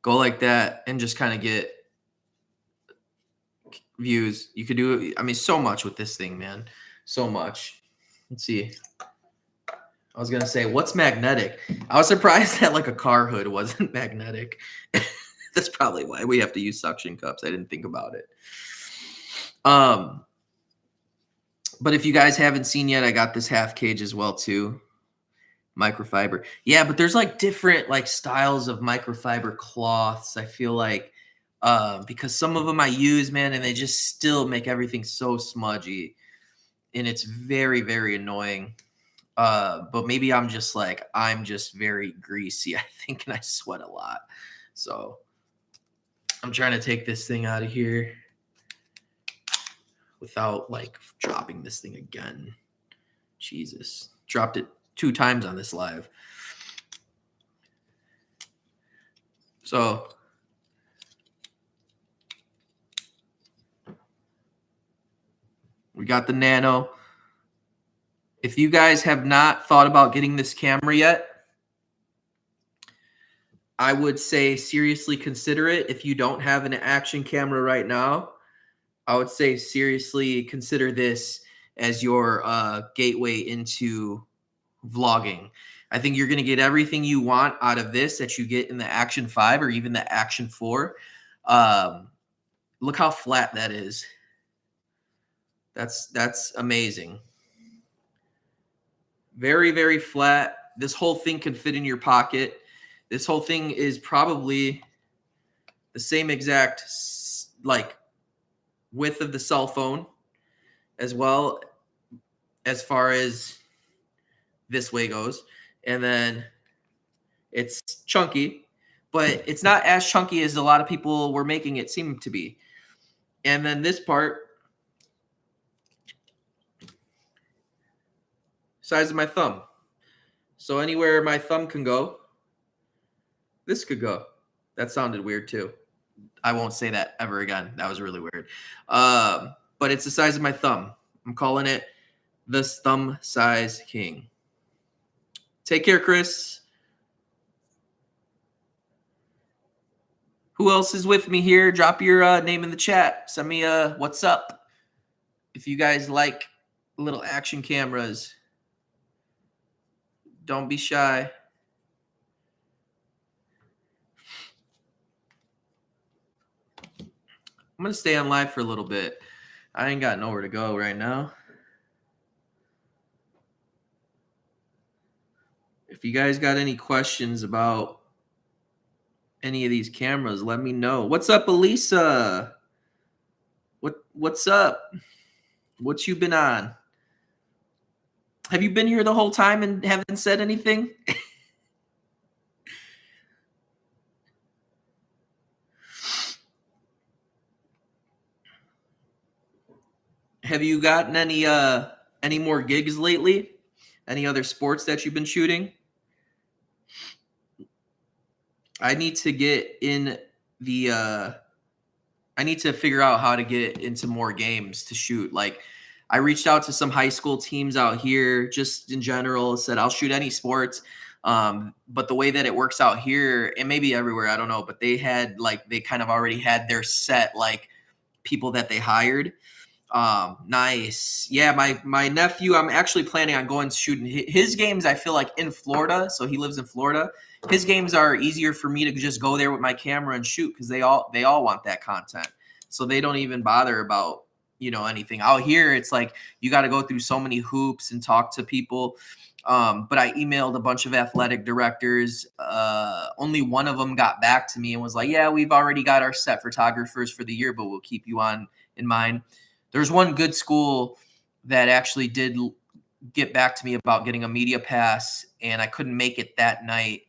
go like that and just kind of get views. You could do, I mean, so much with this thing, man. So much. Let's see. I was gonna say, what's magnetic? I was surprised that like a car hood wasn't magnetic. That's probably why we have to use suction cups. I didn't think about it. But if you guys haven't seen yet, I got this half cage as well too. Microfiber. Yeah, but there's like different like styles of microfiber cloths. I feel like because some of them I use, man, and they just still make everything so smudgy, and it's very, very annoying. But maybe I'm just very greasy, I think, and I sweat a lot. So I'm trying to take this thing out of here without like dropping this thing again. Jesus. Dropped it 2 times on this live. So we got the Nano. If you guys have not thought about getting this camera yet, I would say seriously consider it. If you don't have an action camera right now, I would say seriously consider this as your gateway into vlogging. I think you're going to get everything you want out of this that you get in the Action 5 or even the Action 4. Look how flat that is. That's amazing. Very, very flat. This whole thing can fit in your pocket. This whole thing is probably the same exact like width of the cell phone as well, as far as this way goes. And then it's chunky, but it's not as chunky as a lot of people were making it seem to be. And then this part, size of my thumb. So anywhere my thumb can go, this could go. That sounded weird too. I won't say that ever again. That was really weird. But it's the size of my thumb. I'm calling it the Thumb Size King. Take care, Chris. Who else is with me here? Drop your name in the chat. Send me a what's up. If you guys like little action cameras, don't be shy. I'm going to stay on live for a little bit. I ain't got nowhere to go right now. If you guys got any questions about any of these cameras, let me know. What's up, Elisa? What's up? What you been on? Have you been here the whole time and haven't said anything? Have you gotten any more gigs lately? Any other sports that you've been shooting? I need to get in the I need to figure out how to get into more games to shoot. Like I reached out to some high school teams out here just in general, said I'll shoot any sports. But the way that it works out here, and maybe everywhere, I don't know, but they kind of already had their set like people that they hired. Nice. Yeah, my nephew, I'm actually planning on going shooting his games. I feel like in Florida, so he lives in Florida. His games are easier for me to just go there with my camera and shoot because they all want that content. So they don't even bother about, anything. Out here, it's like you got to go through so many hoops and talk to people. But I emailed a bunch of athletic directors. Only one of them got back to me and was like, yeah, we've already got our set photographers for the year, but we'll keep you on in mind. There's one good school that actually did get back to me about getting a media pass, and I couldn't make it that night.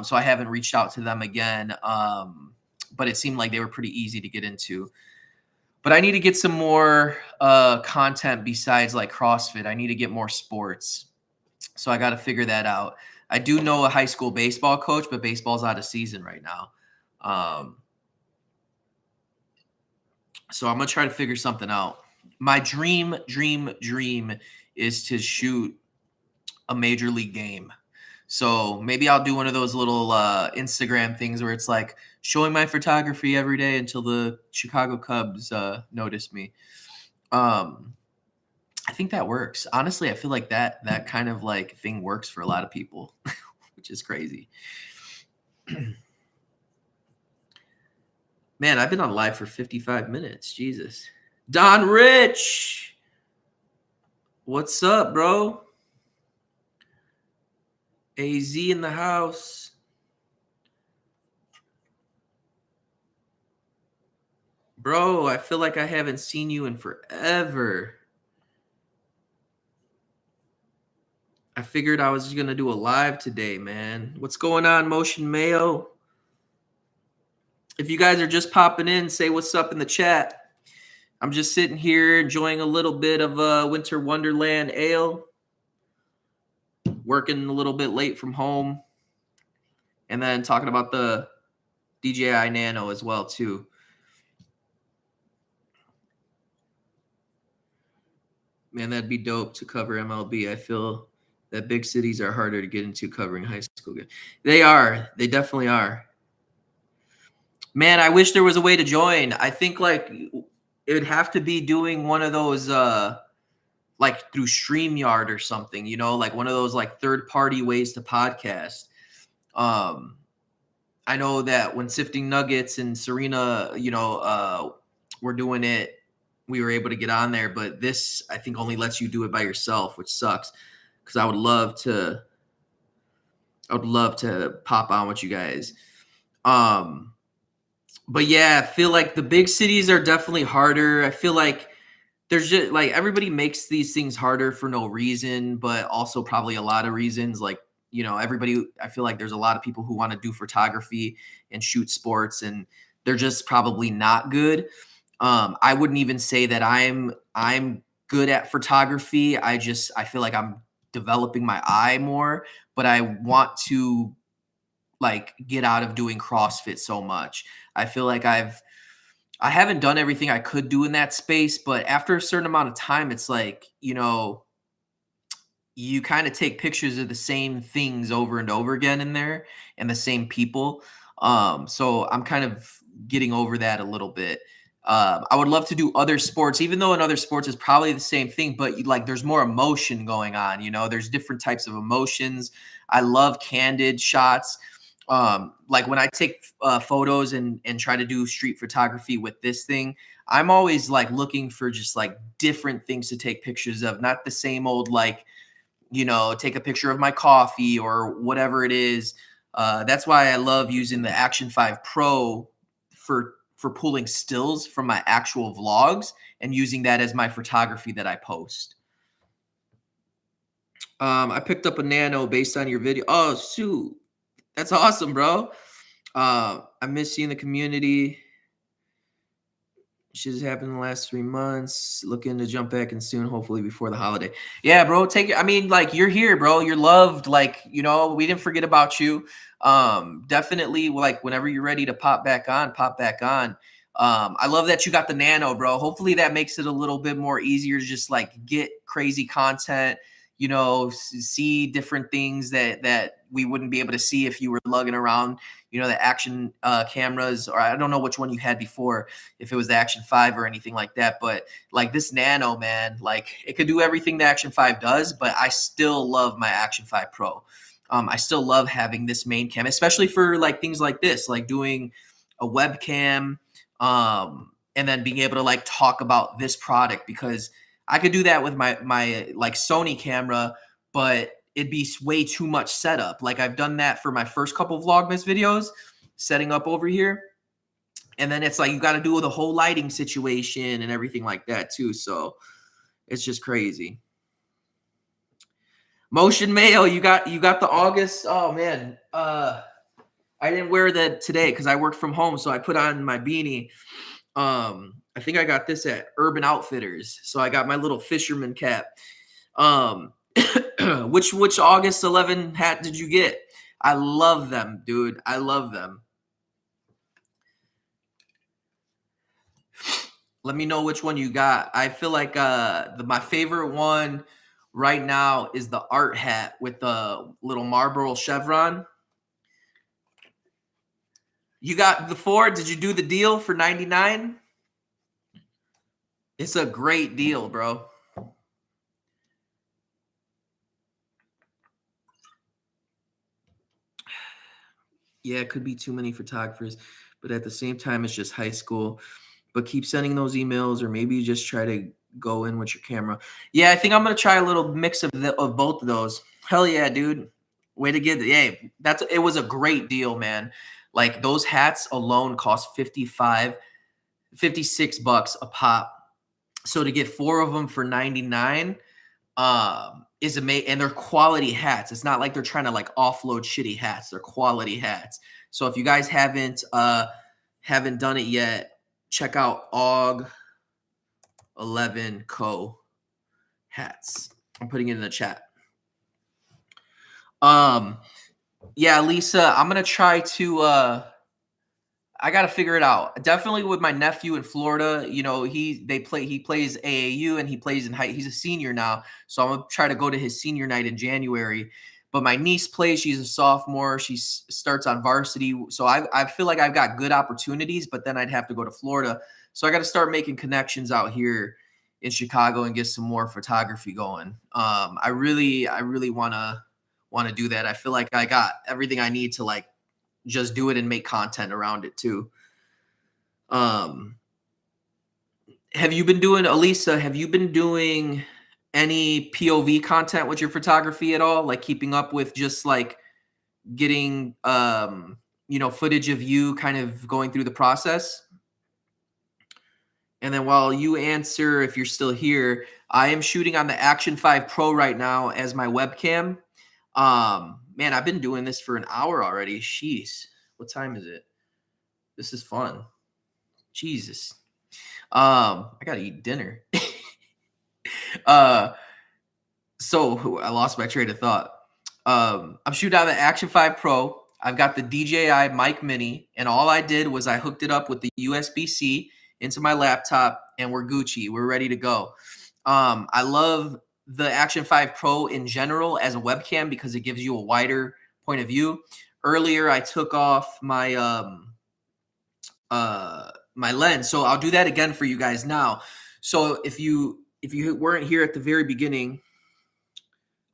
So I haven't reached out to them again. But it seemed like they were pretty easy to get into. But I need to get some more content besides like CrossFit. I need to get more sports. So I got to figure that out. I do know a high school baseball coach, but baseball's out of season right now. So I'm going to try to figure something out. My dream is to shoot a major league game. So maybe I'll do one of those little Instagram things where it's like showing my photography every day until the Chicago Cubs noticed me. I think that works. Honestly, I feel like that kind of like thing works for a lot of people, which is crazy. Man, I've been on live for 55 minutes. Jesus. Don Rich. What's up, bro? AZ in the house. Bro, I feel like I haven't seen you in forever. I figured I was going to do a live today, man. What's going on, Motion Mayo? If you guys are just popping in, say what's up in the chat. I'm just sitting here enjoying a little bit of Winter Wonderland ale. Working a little bit late from home. And then talking about the DJI Nano as well, too. Man, that'd be dope to cover MLB. I feel that big cities are harder to get into covering high school games. They are. They definitely are. Man, I wish there was a way to join. I think like it would have to be doing one of those like through StreamYard or something, you know, like one of those like third-party ways to podcast. I know that when Sifting Nuggets and Serena, you know, were doing it, we were able to get on there, but this I think only lets you do it by yourself, which sucks because I would love to pop on with you guys. But yeah, I feel like the big cities are definitely harder. I feel like there's just like everybody makes these things harder for no reason, but also probably a lot of reasons. Like, you know, everybody, I feel like there's a lot of people who want to do photography and shoot sports, and they're just probably not good. I wouldn't even say that I'm good at photography. I feel like I'm developing my eye more, but I want to like get out of doing CrossFit so much. I feel like I haven't done everything I could do in that space, but after a certain amount of time, it's like, you know, you kind of take pictures of the same things over and over again in there and the same people. So I'm kind of getting over that a little bit. I would love to do other sports, even though in other sports is probably the same thing, but like there's more emotion going on, you know, there's different types of emotions. I love candid shots. Like when I take photos and try to do street photography with this thing, I'm always like looking for just like different things to take pictures of, not the same old, like, you know, take a picture of my coffee or whatever it is. That's why I love using the Action 5 Pro for pulling stills from my actual vlogs and using that as my photography that I post. I picked up a Nano based on your video. Oh, shoot. That's awesome, bro. I miss you in the community. Shit has happened in the last 3 months. Looking to jump back in soon, hopefully before the holiday. Yeah, bro. Take it. I mean, like you're here, bro. You're loved. Like, you know, we didn't forget about you. Definitely like whenever you're ready to pop back on, pop back on. I love that you got the Nano, bro. Hopefully that makes it a little bit more easier to just like get crazy content, you know, see different things that we wouldn't be able to see if you were lugging around, you know, the action cameras, or I don't know which one you had before, if it was the Action 5 or anything like that. But like this Nano, man, like it could do everything the Action 5 does, but I still love my Action 5 Pro. I still love having this main cam, especially for like things like this, like doing a webcam, and then being able to like talk about this product, because I could do that with my like Sony camera, but it'd be way too much setup. Like I've done that for my first couple of Vlogmas videos, setting up over here. And then it's like you got to do the whole lighting situation and everything like that too. So it's just crazy. Motion Mail, you got the August. Oh man, I didn't wear that today because I worked from home, so I put on my beanie. I think I got this at Urban Outfitters, so I got my little fisherman cap. Which August 11 hat did you get? I love them, dude. I love them. Let me know which one you got. I feel like my favorite one right now is the art hat with the little Marlboro chevron. You got the 4? Did you do the deal for 99? It's a great deal, bro. Yeah, it could be too many photographers, but at the same time, it's just high school. But keep sending those emails, or maybe you just try to go in with your camera. Yeah, I think I'm gonna try a little mix of both of those. Hell yeah, dude! Way to get it. Yeah, it was a great deal, man. Like those hats alone cost 56 bucks a pop. So to get 4 of them for 99 is amazing, and they're quality hats. It's not like they're trying to like offload shitty hats. They're quality hats. So if you guys haven't done it yet, check out Og 11 Co hats. I'm putting it in the chat. Yeah, Lisa, I'm gonna try to I gotta figure it out. Definitely with my nephew in Florida, you know, he plays AAU and he plays in high. He's a senior now, so I'm gonna try to go to his senior night in January. But my niece plays; she's a sophomore. She starts on varsity, so I feel like I've got good opportunities. But then I'd have to go to Florida, so I got to start making connections out here in Chicago and get some more photography going. I really wanna do that. I feel like I got everything I need to like just do it and make content around it too. Um, have you been doing, Elisa? Have you been doing any POV content with your photography at all? Like keeping up with just like getting, footage of you kind of going through the process? And then while you answer, if you're still here, I am shooting on the Action 5 Pro right now as my webcam. Man, I've been doing this for an hour already. Jeez, what time is it? This is fun. Jesus. I gotta eat dinner. uh, so I lost my train of thought. I'm shooting out the Action 5 Pro. I've got the DJI Mic Mini, and all I did was I hooked it up with the USB-C into my laptop, and we're Gucci. We're ready to go. I love the Action 5 Pro in general as a webcam because it gives you a wider point of view. Earlier, I took off my my lens, so I'll do that again for you guys now. So if you weren't here at the very beginning,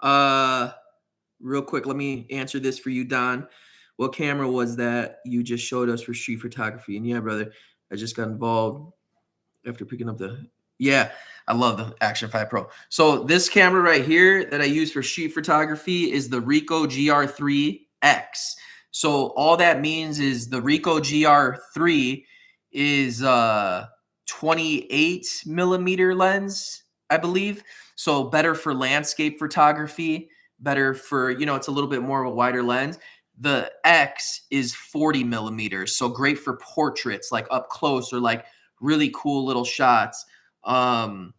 real quick, let me answer this for you, Don. What camera was that you just showed us for street photography? And yeah, brother, I just got involved after picking up the. Yeah, I love the Action 5 Pro. So this camera right here that I use for street photography is the Ricoh GR3X. So all that means is the Ricoh GR3 is 28 millimeter lens, I believe. So better for landscape photography, better for, it's a little bit more of a wider lens. The X is 40 millimeters. So great for portraits, like up close or like really cool little shots. I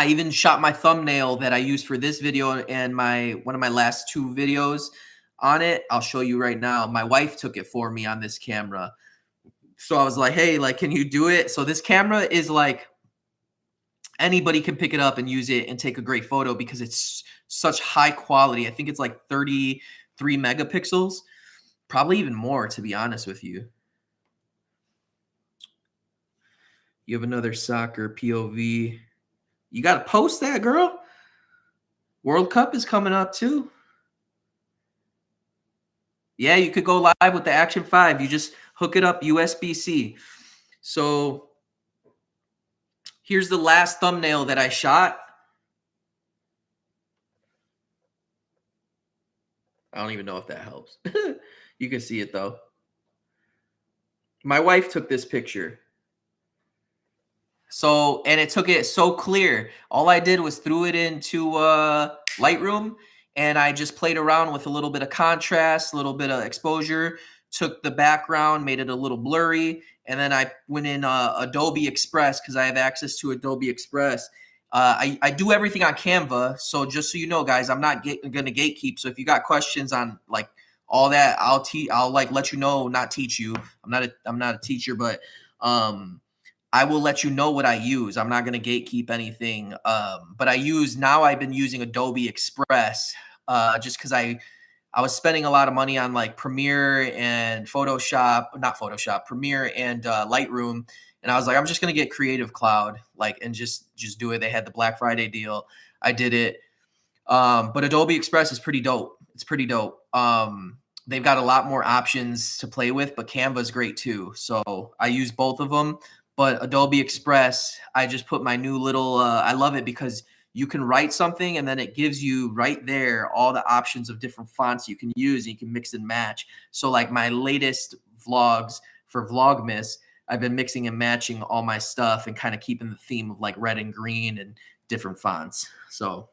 even shot my thumbnail that I used for this video and one of my last 2 videos on it. I'll show you right now. My wife took it for me on this camera. So I was like, hey, like, can you do it? So this camera is like, anybody can pick it up and use it and take a great photo because it's such high quality. I think it's like 33 megapixels, probably even more, to be honest with you. You have another soccer POV. You got to post that, girl. World Cup is coming up too. Yeah, you could go live with the Action 5. You just hook it up USB-C. So here's the last thumbnail that I shot. I don't even know if that helps. You can see it though. My wife took this picture. So, and it took it so clear. All I did was threw it into Lightroom and I just played around with a little bit of contrast, a little bit of exposure, took the background, made it a little blurry, and then I went in Adobe Express because I have access to Adobe Express. I do everything on Canva, so just so you know, guys, I'm not going to gatekeep. So if you got questions on like all that, I'll like let you know, not teach you. I'm not a teacher, but I will let you know what I use. I'm not going to gatekeep anything. But I've been using Adobe Express just because I was spending a lot of money on like Premiere and Premiere and Lightroom. And I was like, I'm just gonna get Creative Cloud, like, and just do it. They had the Black Friday deal. I did it. But Adobe Express is pretty dope. It's pretty dope. They've got a lot more options to play with, but Canva is great too. So I use both of them. But Adobe Express, I just put my new little. I love it because you can write something and then it gives you right there all the options of different fonts you can use, and you can mix and match. So like my latest vlogs for Vlogmas, I've been mixing and matching all my stuff and kind of keeping the theme of like red and green and different fonts. So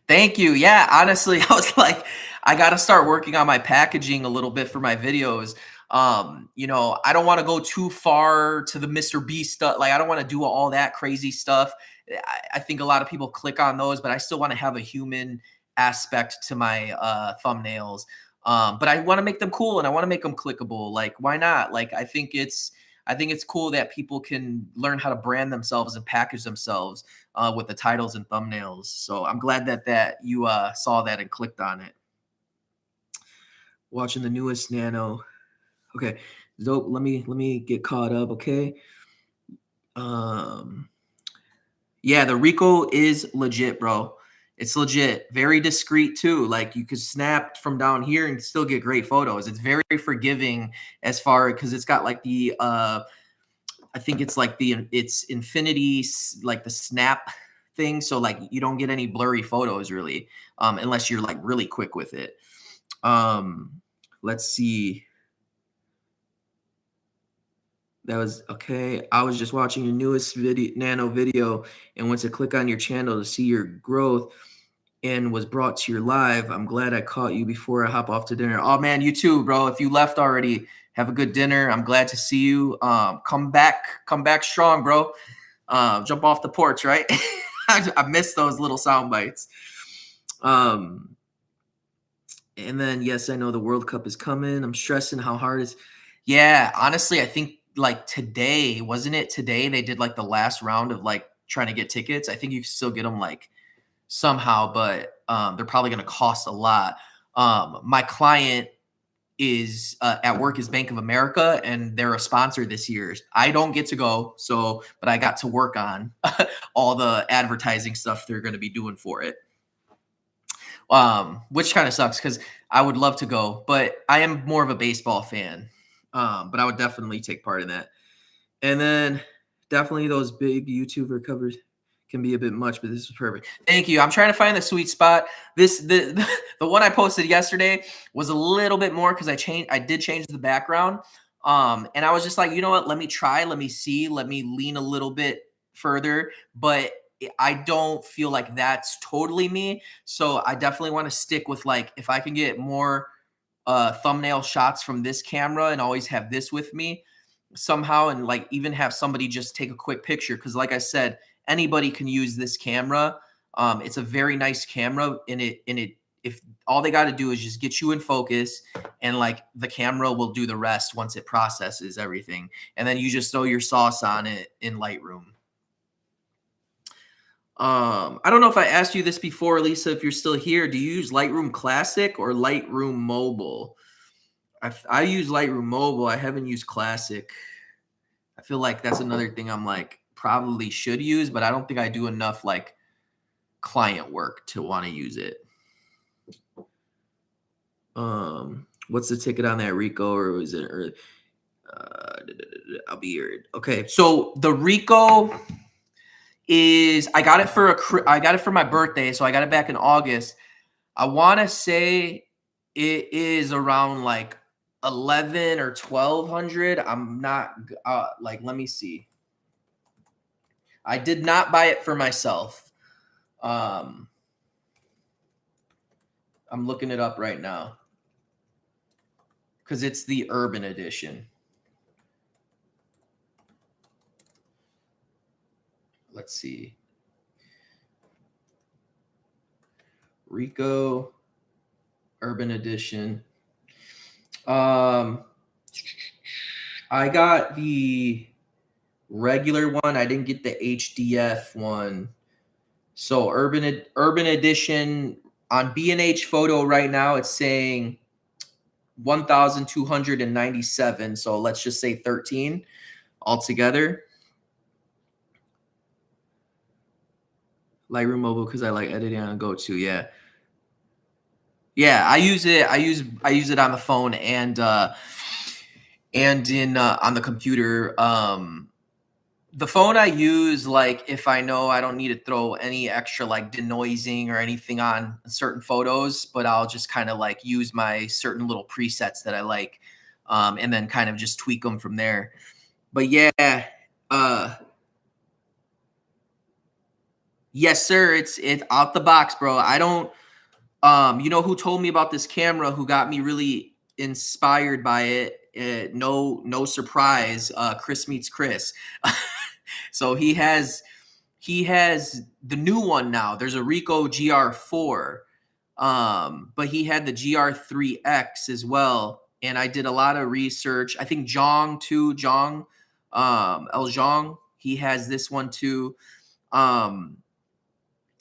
thank you. Yeah, honestly, I was like, I got to start working on my packaging a little bit for my videos. You know, I don't want to go too far to the Mr. Beast stuff. Like, I don't want to do all that crazy stuff. I think a lot of people click on those, but I still want to have a human aspect to my thumbnails. But I want to make them cool and I want to make them clickable. Like, why not? Like, I think it's cool that people can learn how to brand themselves and package themselves with the titles and thumbnails. So I'm glad that you saw that and clicked on it. Watching the newest Nano. Okay, dope. Let me get caught up. Okay. Yeah, the Ricoh is legit, bro. It's legit. Very discreet too. Like you could snap from down here and still get great photos. It's very forgiving as far because it's got like the I think it's like it's infinity, like the snap thing. So like you don't get any blurry photos really, unless you're like really quick with it. Let's see. That was okay. I was just watching your newest Nano video and went to click on your channel to see your growth and was brought to your live. I'm glad I caught you before I hop off to dinner. Oh man, you too, bro. If you left already, have a good dinner. I'm glad to see you. Come back strong, bro. Jump off the porch, right? I miss those little sound bites. And then yes, I know the World Cup is coming. I'm stressing how hard it's. Yeah, honestly, I think like today, wasn't it today? They did like the last round of like trying to get tickets. I think you can still get them like somehow, but they're probably going to cost a lot. My client is at work is Bank of America, and they're a sponsor this year. I don't get to go, so but I got to work on all the advertising stuff they're going to be doing for it. Which kind of sucks because I would love to go, but I am more of a baseball fan. But I would definitely take part in that. And then definitely those big YouTuber covers can be a bit much, but this is perfect. Thank you. I'm trying to find the sweet spot. The one I posted yesterday was a little bit more because I did change the background. And I was just like, you know what? Let me try. Let me see. Let me lean a little bit further. But I don't feel like that's totally me. So I definitely want to stick with like if I can get more thumbnail shots from this camera and always have this with me somehow, and like even have somebody just take a quick picture because like I said, anybody can use this camera. It's a very nice camera, and it if all they got to do is just get you in focus, and like the camera will do the rest once it processes everything, and then you just throw your sauce on it in Lightroom. I don't know if I asked you this before, Lisa, if you're still here. Do you use Lightroom Classic or Lightroom Mobile? I use Lightroom Mobile. I haven't used Classic. I feel like that's another thing I'm like probably should use, but I don't think I do enough like client work to want to use it. What's the ticket on that Ricoh, or was it? I'll be here. Okay, so the Ricoh is I got it for my birthday, so I got it back in August. I want to say it is around like 11 or 1200. I'm not like, let me see. I did not buy it for myself. I'm looking it up right now because it's the Urban Edition. Let's see. Ricoh Urban Edition. I got the regular one. I didn't get the HDF one. So Urban Edition On B&H Photo right now, it's saying 1,297. So let's just say 13 altogether. Lightroom Mobile because I like editing on go-to. Yeah. Yeah, I use it. I use it on the phone and in on the computer. The phone I use, like, if I know I don't need to throw any extra like denoising or anything on certain photos, but I'll just kind of like use my certain little presets that I like, and then kind of just tweak them from there. But yeah, uh, yes, sir. It's out the box, bro. I don't. You know who told me about this camera? Who got me really inspired by it? No surprise. Chris meets Chris. So he has the new one now. There's a Ricoh GR4, but he had the GR3X as well. And I did a lot of research. I think Jong too, El Jong, he has this one too.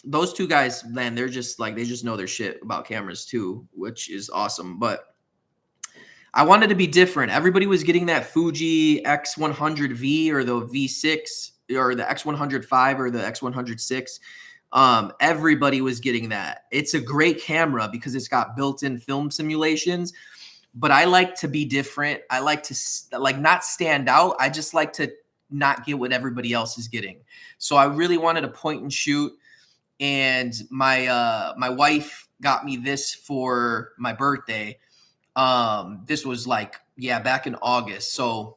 Those two guys, man, they're just like, they just know their shit about cameras too, which is awesome. But I wanted to be different. Everybody was getting that Fuji X100V or the V6 or the X105 or the X106. Everybody was getting that. It's a great camera because it's got built-in film simulations, but I like to be different. I like to like not stand out. I just like to not get what everybody else is getting. So I really wanted to point and shoot. And my wife got me this for my birthday. This was like, yeah, back in August. So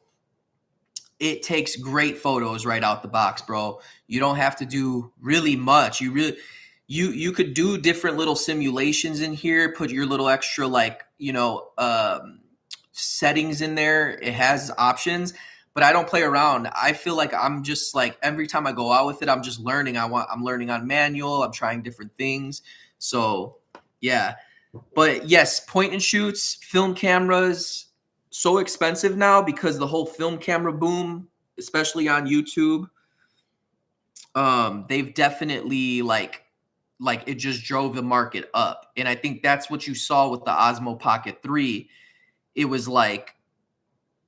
it takes great photos right out the box, bro. You don't have to do really much. You could do different little simulations in here, put your little extra like, settings in there. It has options, but I don't play around. I feel like I'm just like, every time I go out with it, I'm just learning. I'm learning on manual. I'm trying different things. So yeah. But yes, point and shoots, film cameras, so expensive now because the whole film camera boom, especially on YouTube. They've definitely like it just drove the market up. And I think that's what you saw with the Osmo Pocket 3. It was like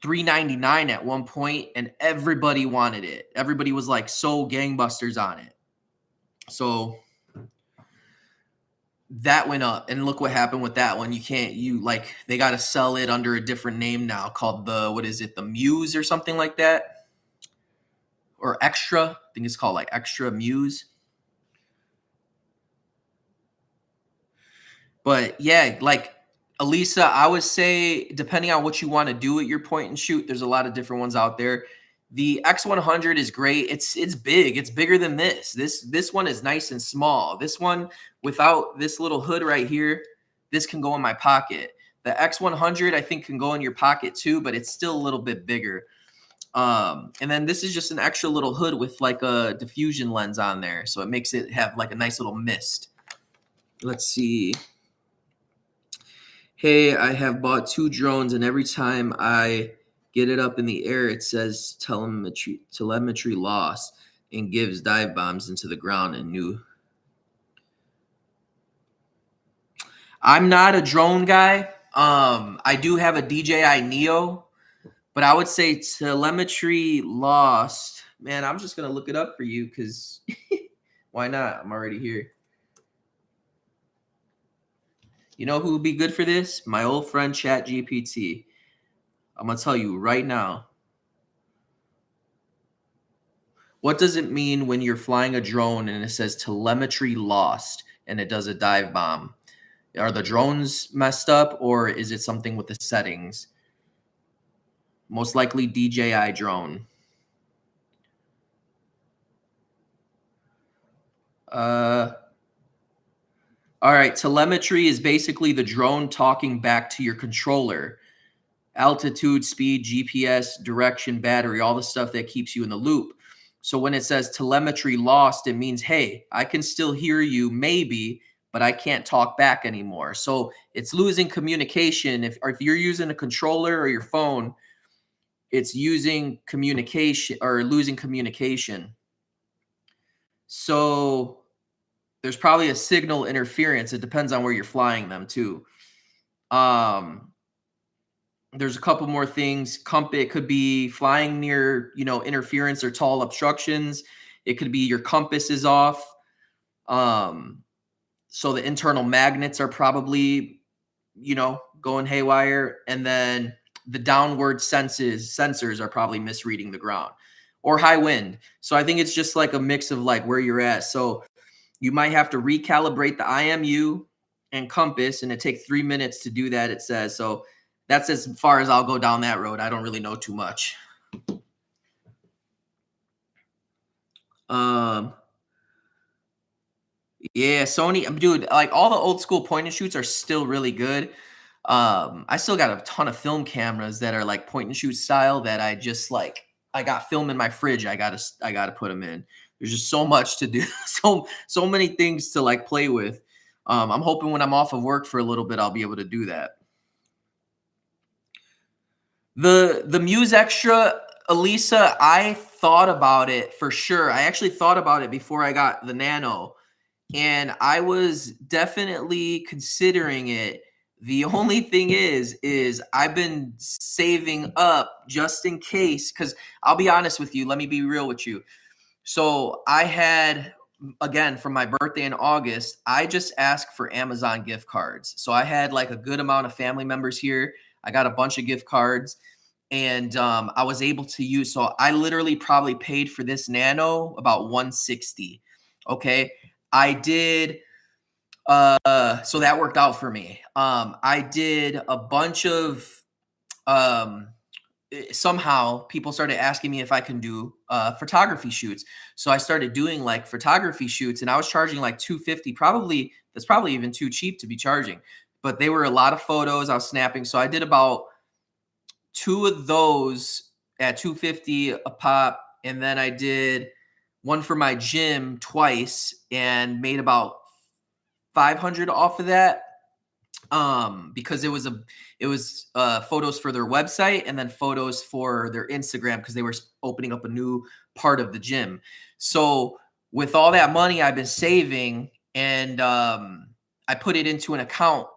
$399 at one point, and everybody wanted it. Everybody was like so gangbusters on it. So that went up, and look what happened with that one. They got to sell it under a different name now called the Muse or something like that, or Extra. I think it's called like Extra Muse. But yeah, like Elisa, I would say depending on what you want to do with your point and shoot, there's a lot of different ones out there. The X100 is great. It's big. It's bigger than this. This one is nice and small. This one without this little hood right here, this can go in my pocket. The X100 I think can go in your pocket too, but it's still a little bit bigger. And then this is just an extra little hood with like a diffusion lens on there, so it makes it have like a nice little mist. Let's see. Hey, I have bought 2 drones, and every time I get it up in the air, it says telemetry loss and gives dive bombs into the ground and new. I'm not a drone guy. I do have a DJI Neo, but I would say telemetry lost. Man, I'm just gonna look it up for you because why not? I'm already here. You know who would be good for this? My old friend ChatGPT. I'm going to tell you right now. What does it mean when you're flying a drone and it says telemetry lost and it does a dive bomb? Are the drones messed up, or is it something with the settings? Most likely DJI drone. All right, telemetry is basically the drone talking back to your controller. Altitude, speed, GPS, direction, battery, all the stuff that keeps you in the loop. So when it says telemetry lost, it means, hey, I can still hear you maybe, but I can't talk back anymore. So it's losing communication. If you're using a controller or your phone, it's using communication or losing communication. So there's probably a signal interference. It depends on where you're flying them too. Um, there's a couple more things. It could be flying near, interference or tall obstructions. It could be your compass is off. So the internal magnets are probably, going haywire. And then the downward sensors are probably misreading the ground or high wind. So I think it's just like a mix of like where you're at. So you might have to recalibrate the IMU and compass, and it takes 3 minutes to do that, it says. So that's as far as I'll go down that road. I don't really know too much. Yeah, Sony, dude, like all the old school point and shoots are still really good. I still got a ton of film cameras that are like point and shoot style that I just like. I got film in my fridge. I gotta put them in. There's just so much to do, so many things to like play with. I'm hoping when I'm off of work for a little bit, I'll be able to do that. The Muse Extra, Elisa, I thought about it for sure. I actually thought about it before I got the Nano, and I was definitely considering it. The only thing is I've been saving up just in case, because I'll be honest with you. Let me be real with you. So I had, again, for my birthday in August, I just asked for Amazon gift cards. So I had like a good amount of family members here. I got a bunch of gift cards, and I was able to use. So I literally probably paid for this Nano about 160. Okay, I did. So that worked out for me. I did a bunch of somehow people started asking me if I can do photography shoots. So I started doing like photography shoots, and I was charging like 250. Probably that's probably even too cheap to be charging, but they were a lot of photos I was snapping. So I did about 2 of those at 250 a pop, and then I did one for my gym twice and made about 500 off of that, because it was photos for their website and then photos for their Instagram, because they were opening up a new part of the gym. So with all that money I've been saving, and I put it into an account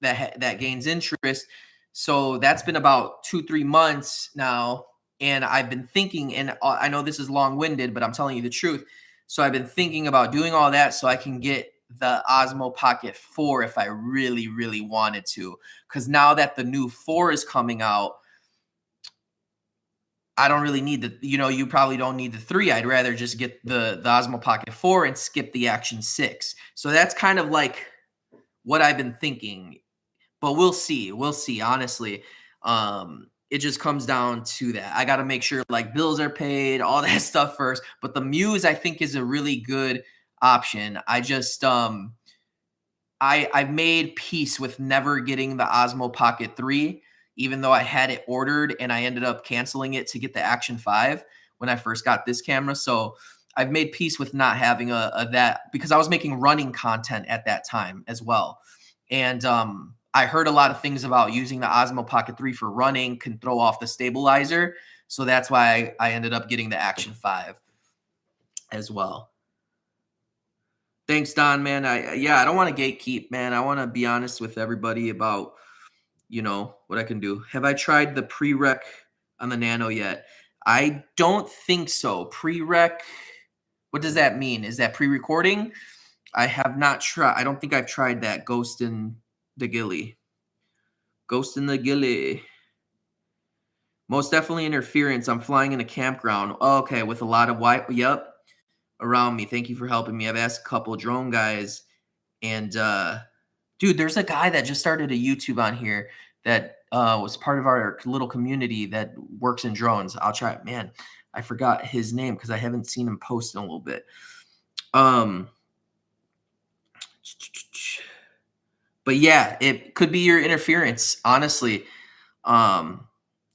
that gains interest. So that's been about 2-3 months now, and I've been thinking, and I know this is long-winded, but I'm telling you the truth. So I've been thinking about doing all that so I can get the Osmo Pocket 4 if I really, really wanted to. Because now that the new 4 is coming out, I don't really need you probably don't need the 3. I'd rather just get the Osmo Pocket 4 and skip the Action 6. So that's kind of like what I've been thinking. But we'll see. We'll see, honestly. It just comes down to that. I got to make sure like bills are paid, all that stuff first. But the Muse, I think, is a really good option. I just I made peace with never getting the Osmo Pocket 3, even though I had it ordered, and I ended up canceling it to get the Action 5 when I first got this camera. So I've made peace with not having a that, because I was making running content at that time as well. And I heard a lot of things about using the Osmo Pocket 3 for running can throw off the stabilizer. So that's why I ended up getting the Action 5 as well. Thanks, Don, man. I don't want to gatekeep, man. I want to be honest with everybody about, what I can do. Have I tried the prereq on the Nano yet? I don't think so. Prereq, what does that mean? Is that pre-recording? I have not tried. I don't think I've tried that. Ghost in the Gilly. Most definitely interference. I'm flying in a campground. Oh, okay, with a lot of Yep. Around me. Thank you for helping me. I've asked a couple of drone guys, and dude, there's a guy that just started a YouTube on here that was part of our little community that works in drones. I'll try it. Man, I forgot his name because I haven't seen him post in a little bit. But yeah, it could be your interference, honestly.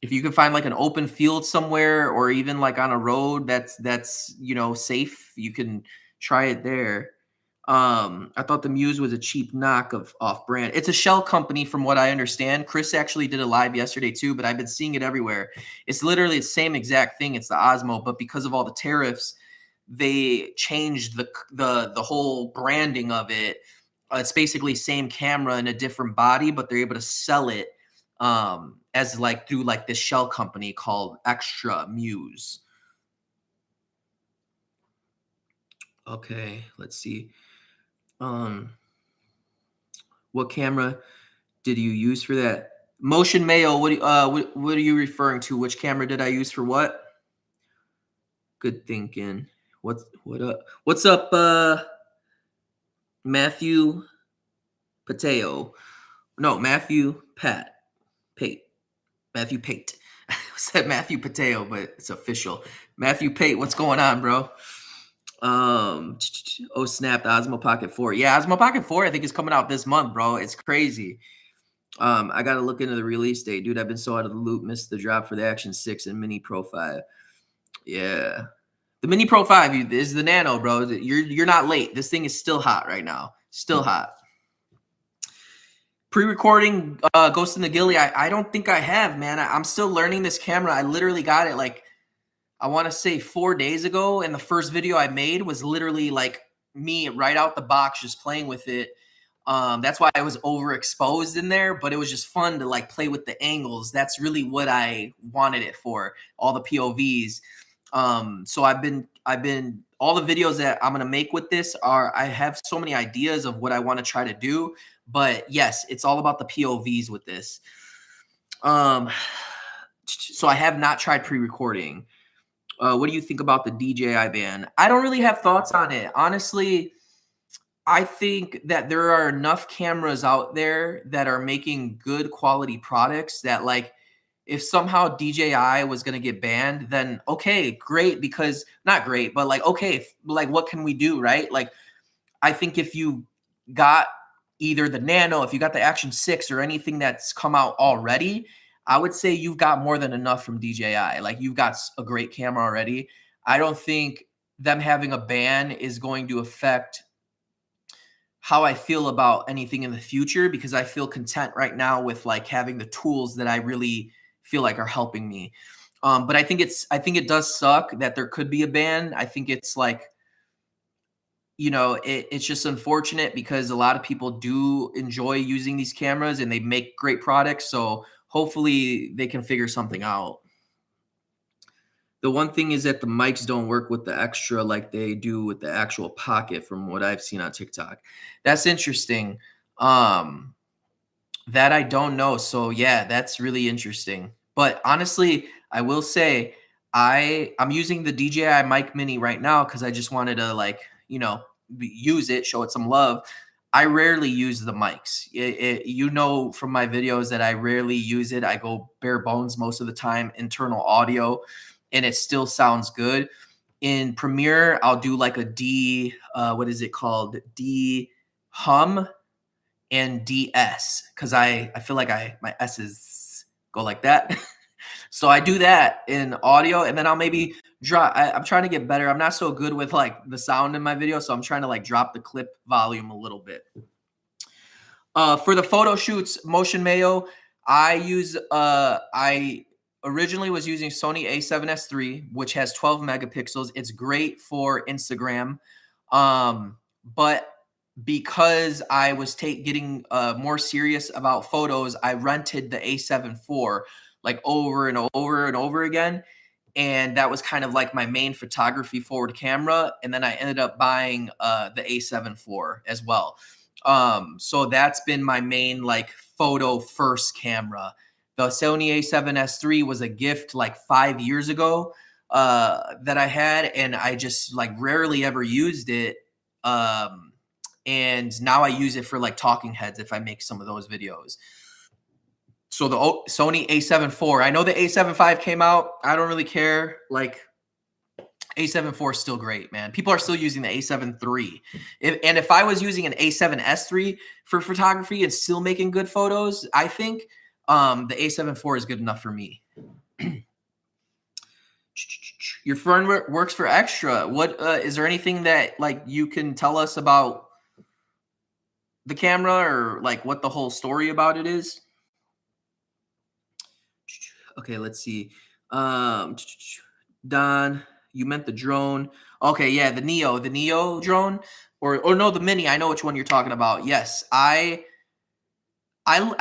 If you can find like an open field somewhere, or even like on a road that's safe, you can try it there. I thought the Muse was a cheap knock of off-brand. It's a shell company from what I understand. Chris actually did a live yesterday too, but I've been seeing it everywhere. It's literally the same exact thing. It's the Osmo, but because of all the tariffs, they changed the whole branding of it. It's basically same camera in a different body, but they're able to sell it as like through like this shell company called Extra Muse. Okay, let's see. What camera did you use for that? Motion Mayo. What are you referring to? Which camera did I use for what? Good thinking. What up? What's up, Matthew Pateo? No, Matthew Pate. Matthew Pate. I said Matthew Pateo, but it's official. Matthew Pate, what's going on, bro? Oh snap, the Osmo Pocket 4. Yeah, Osmo Pocket 4 I think is coming out this month, bro. It's crazy. I gotta look into the release date, dude. I've been so out of the loop, missed the drop for the Action 6 and Mini Pro 5. Yeah. The Mini Pro 5 is the Nano, bro. You're not late. This thing is still hot right now. Still hot. Pre-recording Ghost in the Gilly, I don't think I have, man. I'm still learning this camera. I literally got it like, I want to say 4 days ago, and the first video I made was literally like me right out the box just playing with it. That's why I was overexposed in there, but it was just fun to like play with the angles. That's really what I wanted it for, all the POVs. So I've been all the videos that I'm gonna make with this I have so many ideas of what I want to try to do, but yes, it's all about the POVs with this. So I have not tried pre-recording. What do you think about the DJI ban? I don't really have thoughts on it. Honestly, I think that there are enough cameras out there that are making good quality products that like if somehow DJI was going to get banned, then okay, great, because not great, but like, okay, like what can we do, right? Like, I think if you got either the Nano, if you got the Action 6 or anything that's come out already, I would say you've got more than enough from DJI. Like you've got a great camera already. I don't think them having a ban is going to affect how I feel about anything in the future, because I feel content right now with like having the tools that I really feel like are helping me. But I think it does suck that there could be a ban. I think it's like, it's just unfortunate because a lot of people do enjoy using these cameras and they make great products. So hopefully they can figure something out. The one thing is that the mics don't work with the extra like they do with the actual Pocket from what I've seen on TikTok. That's interesting. That I don't know. So yeah, that's really interesting. But honestly, I will say I'm using the DJI Mic Mini right now because I just wanted to like, use it, show it some love. I rarely use the mics. From my videos that I rarely use it. I go bare bones most of the time, internal audio, and it still sounds good. In Premiere, I'll do like a what is it called? Hum and DS, because I feel like my S's go like that. So I do that in audio, and then I'll maybe drop. I'm trying to get better. I'm not so good with like the sound in my video, so I'm trying to like drop the clip volume a little bit. For the photo shoots, Motion Mayo, I originally was using Sony a7S III, which has 12 megapixels. It's great for Instagram, but because I was getting more serious about photos, I rented the a7 IV like over and over and over again. And that was kind of like my main photography forward camera. And then I ended up buying the a7 IV as well. So that's been my main like photo first camera. The Sony a7S III was a gift like 5 years ago that I had, and I just like rarely ever used it. And now I use it for like talking heads if I make some of those videos. So the Sony a7 IV, I know the a7 V came out. I don't really care. Like a7 IV is still great, man. People are still using the a7 III. If I was using an a7S III for photography and still making good photos, I think the a7 IV is good enough for me. Your friend works for Extra. What is there anything that like you can tell us about the camera or like what the whole story about it is? Okay, let's see. Don, you meant the drone. Okay, yeah, the Neo drone, or no, the Mini. I know which one you're talking about. Yes, I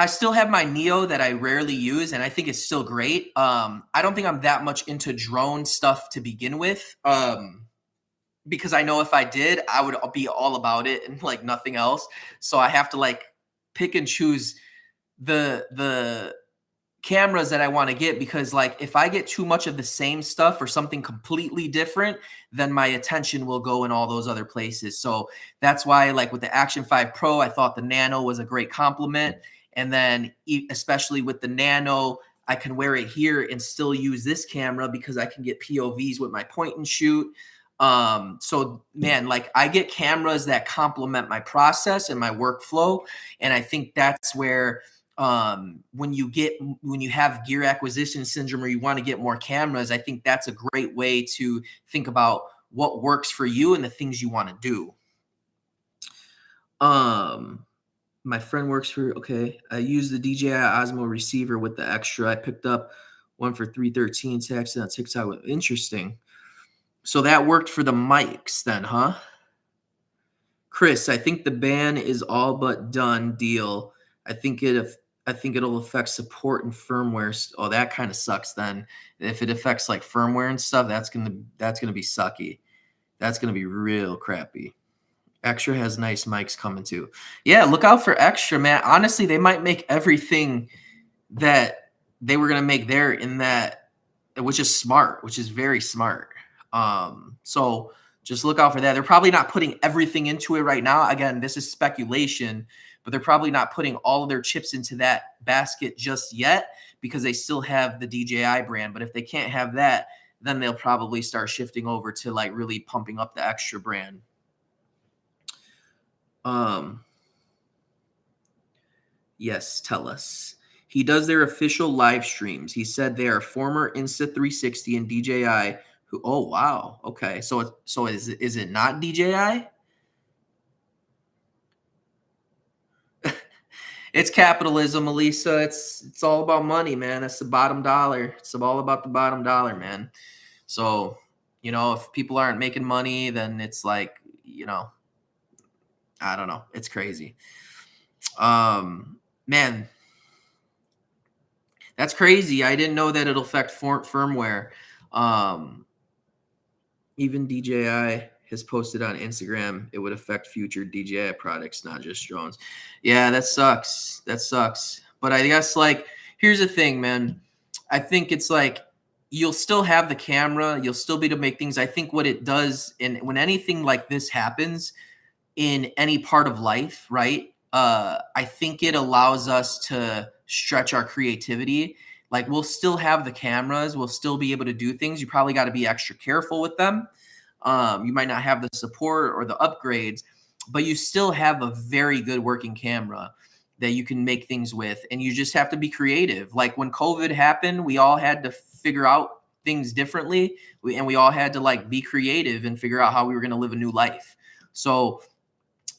still have my Neo that I rarely use, and I think it's still great. I don't think I'm that much into drone stuff to begin with. Because I know if I did, I would be all about it and like nothing else. So I have to like pick and choose the cameras that I want to get, because like if I get too much of the same stuff or something completely different, then my attention will go in all those other places. So that's why like with the Action 5 Pro, I thought the Nano was a great compliment. And then especially with the Nano, I can wear it here and still use this camera because I can get POVs with my point and shoot. So man, like I get cameras that complement my process and my workflow. And I think that's where when you have gear acquisition syndrome or you want to get more cameras, I think that's a great way to think about what works for you and the things you want to do. My friend works for, okay, I use the DJI Osmo receiver with the extra. I picked up one for 313 taxes on TikTok. Interesting. So that worked for the mics then, huh? Chris, I think the ban is all but done deal. I think it'll affect support and firmware. Oh, that kind of sucks then. If it affects like firmware and stuff, that's gonna be sucky. That's gonna be real crappy. Extra has nice mics coming too. Yeah, look out for Extra, man. Honestly, they might make everything that they were gonna make there in that, which is smart, which is very smart. So just look out for that. They're probably not putting everything into it right now. Again, this is speculation, but they're probably not putting all of their chips into that basket just yet because they still have the DJI brand. But if they can't have that, then they'll probably start shifting over to like really pumping up the Extra brand. Yes, tell us. He does their official live streams. He said they are former Insta360 and DJI who, oh wow. Okay. So is it not DJI? It's capitalism, Elisa. It's all about money, man. It's the bottom dollar. It's all about the bottom dollar, man. So, if people aren't making money, then it's like, I don't know. It's crazy. Man, that's crazy. I didn't know that it'll affect firmware. Even DJI has posted on Instagram it would affect future DJI products, not just drones. Yeah, that sucks. That sucks. But I guess like here's the thing, man. I think it's like you'll still have the camera, you'll still be able to make things. I think what it does, and when anything like this happens in any part of life, right? I think it allows us to stretch our creativity. Like we'll still have the cameras, we'll still be able to do things. You probably got to be extra careful with them. You might not have the support or the upgrades, but you still have a very good working camera that you can make things with. And you just have to be creative. Like when COVID happened, we all had to figure out things differently. And we all had to like be creative and figure out how we were going to live a new life. So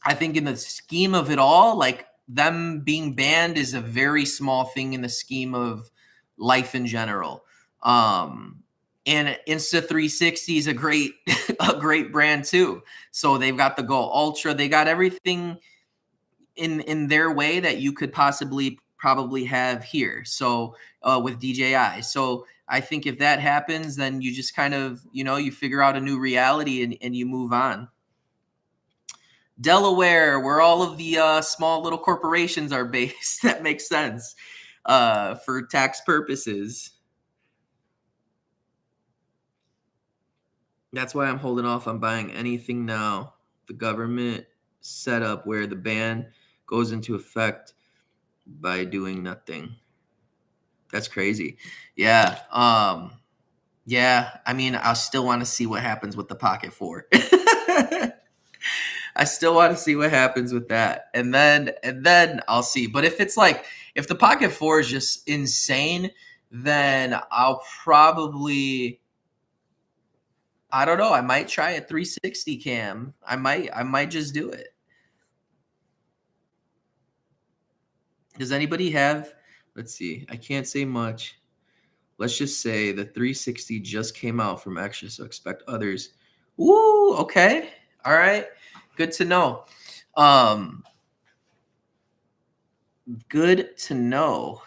I think in the scheme of it all, like them being banned is a very small thing in the scheme of life in general. And Insta360 is a great a great brand too. So they've got the Go Ultra, they got everything in their way that you could probably have here. So with DJI. So I think if that happens, then you just kind of, you figure out a new reality and you move on. Delaware, where all of the small little corporations are based. That makes sense for tax purposes. That's why I'm holding off on buying anything now. The government setup where the ban goes into effect by doing nothing. That's crazy. Yeah. Yeah. I mean, I still want to see what happens with the Pocket 4. I still want to see what happens with that. And then I'll see. But if the Pocket 4 is just insane, then I'll probably, I don't know, I might try a 360 cam. I might just do it. Does anybody have, let's see, I can't say much. Let's just say the 360 just came out from Extra, so expect others Woo, okay. All right. Good to know. Um, good to know.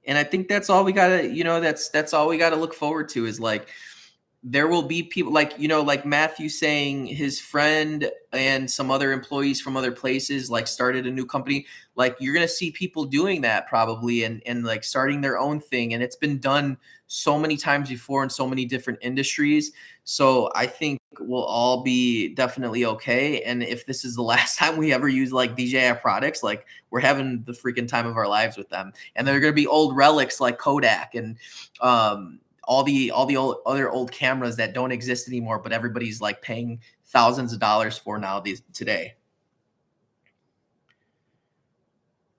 And I think that's all we gotta, that's all we gotta look forward to is like there will be people like like Matthew saying his friend and some other employees from other places like started a new company. Like you're gonna see people doing that probably and like starting their own thing, and it's been done so many times before in so many different industries. So I think we'll all be definitely okay. And if this is the last time we ever use like DJI products, like we're having the freaking time of our lives with them, and they're gonna be old relics like Kodak and all the other old cameras that don't exist anymore, but everybody's like paying thousands of dollars for now today.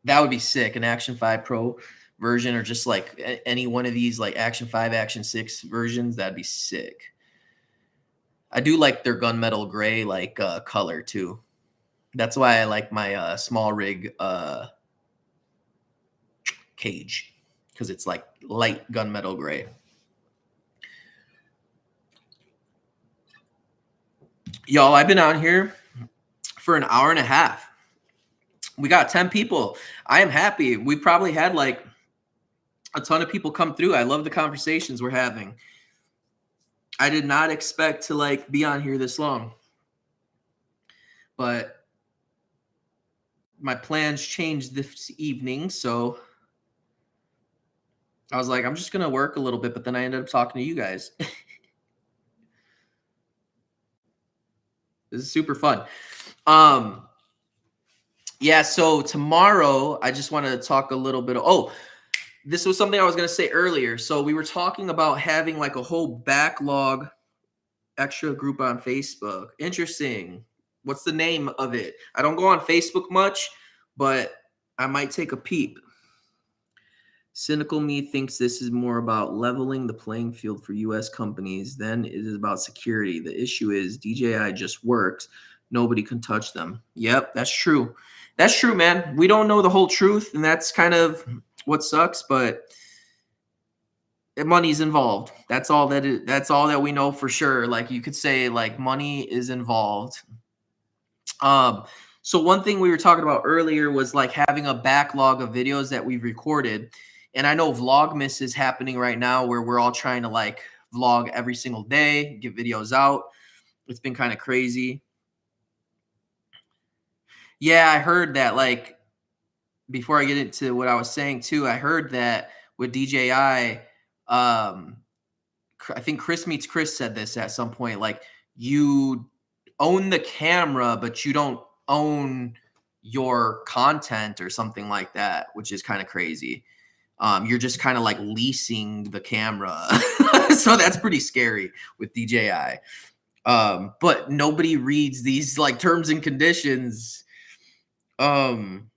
That would be sick. An Action 5 Pro version, or just like any one of these like Action 5, Action 6 versions, that'd be sick. I do like their gunmetal gray like color too. That's why I like my small rig cage, because it's like light gunmetal gray. Y'all, I've been on here for an hour and a half. We got 10 people. I am happy. We probably had like a ton of people come through. I love the conversations we're having. I did not expect to like be on here this long, but my plans changed this evening. So I was like, I'm just going to work a little bit, but then I ended up talking to you guys. This is super fun. Yeah, so tomorrow I just wanted to talk a little bit. This was something I was going to say earlier. So we were talking about having like a whole backlog extra group on Facebook. Interesting. What's the name of it? I don't go on Facebook much, but I might take a peep. Cynical me thinks this is more about leveling the playing field for US companies than it is about security. The issue is DJI just works. Nobody can touch them. Yep, that's true. That's true, man. We don't know the whole truth, and that's kind of what sucks, but money's involved. That's all that we know for sure. Like you could say like money is involved. Um so one thing we were talking about earlier was like having a backlog of videos that we've recorded. And I know Vlogmas is happening right now where we're all trying to like vlog every single day, get videos out. It's been kind of crazy. Yeah, I heard that like before I get into what I was saying too, I heard that with DJI, I think Chris Meets Chris said this at some point. Like you own the camera, but you don't own your content or something like that, which is kind of crazy. You're just kind of like leasing the camera, so that's pretty scary with DJI. But nobody reads these like terms and conditions. Um,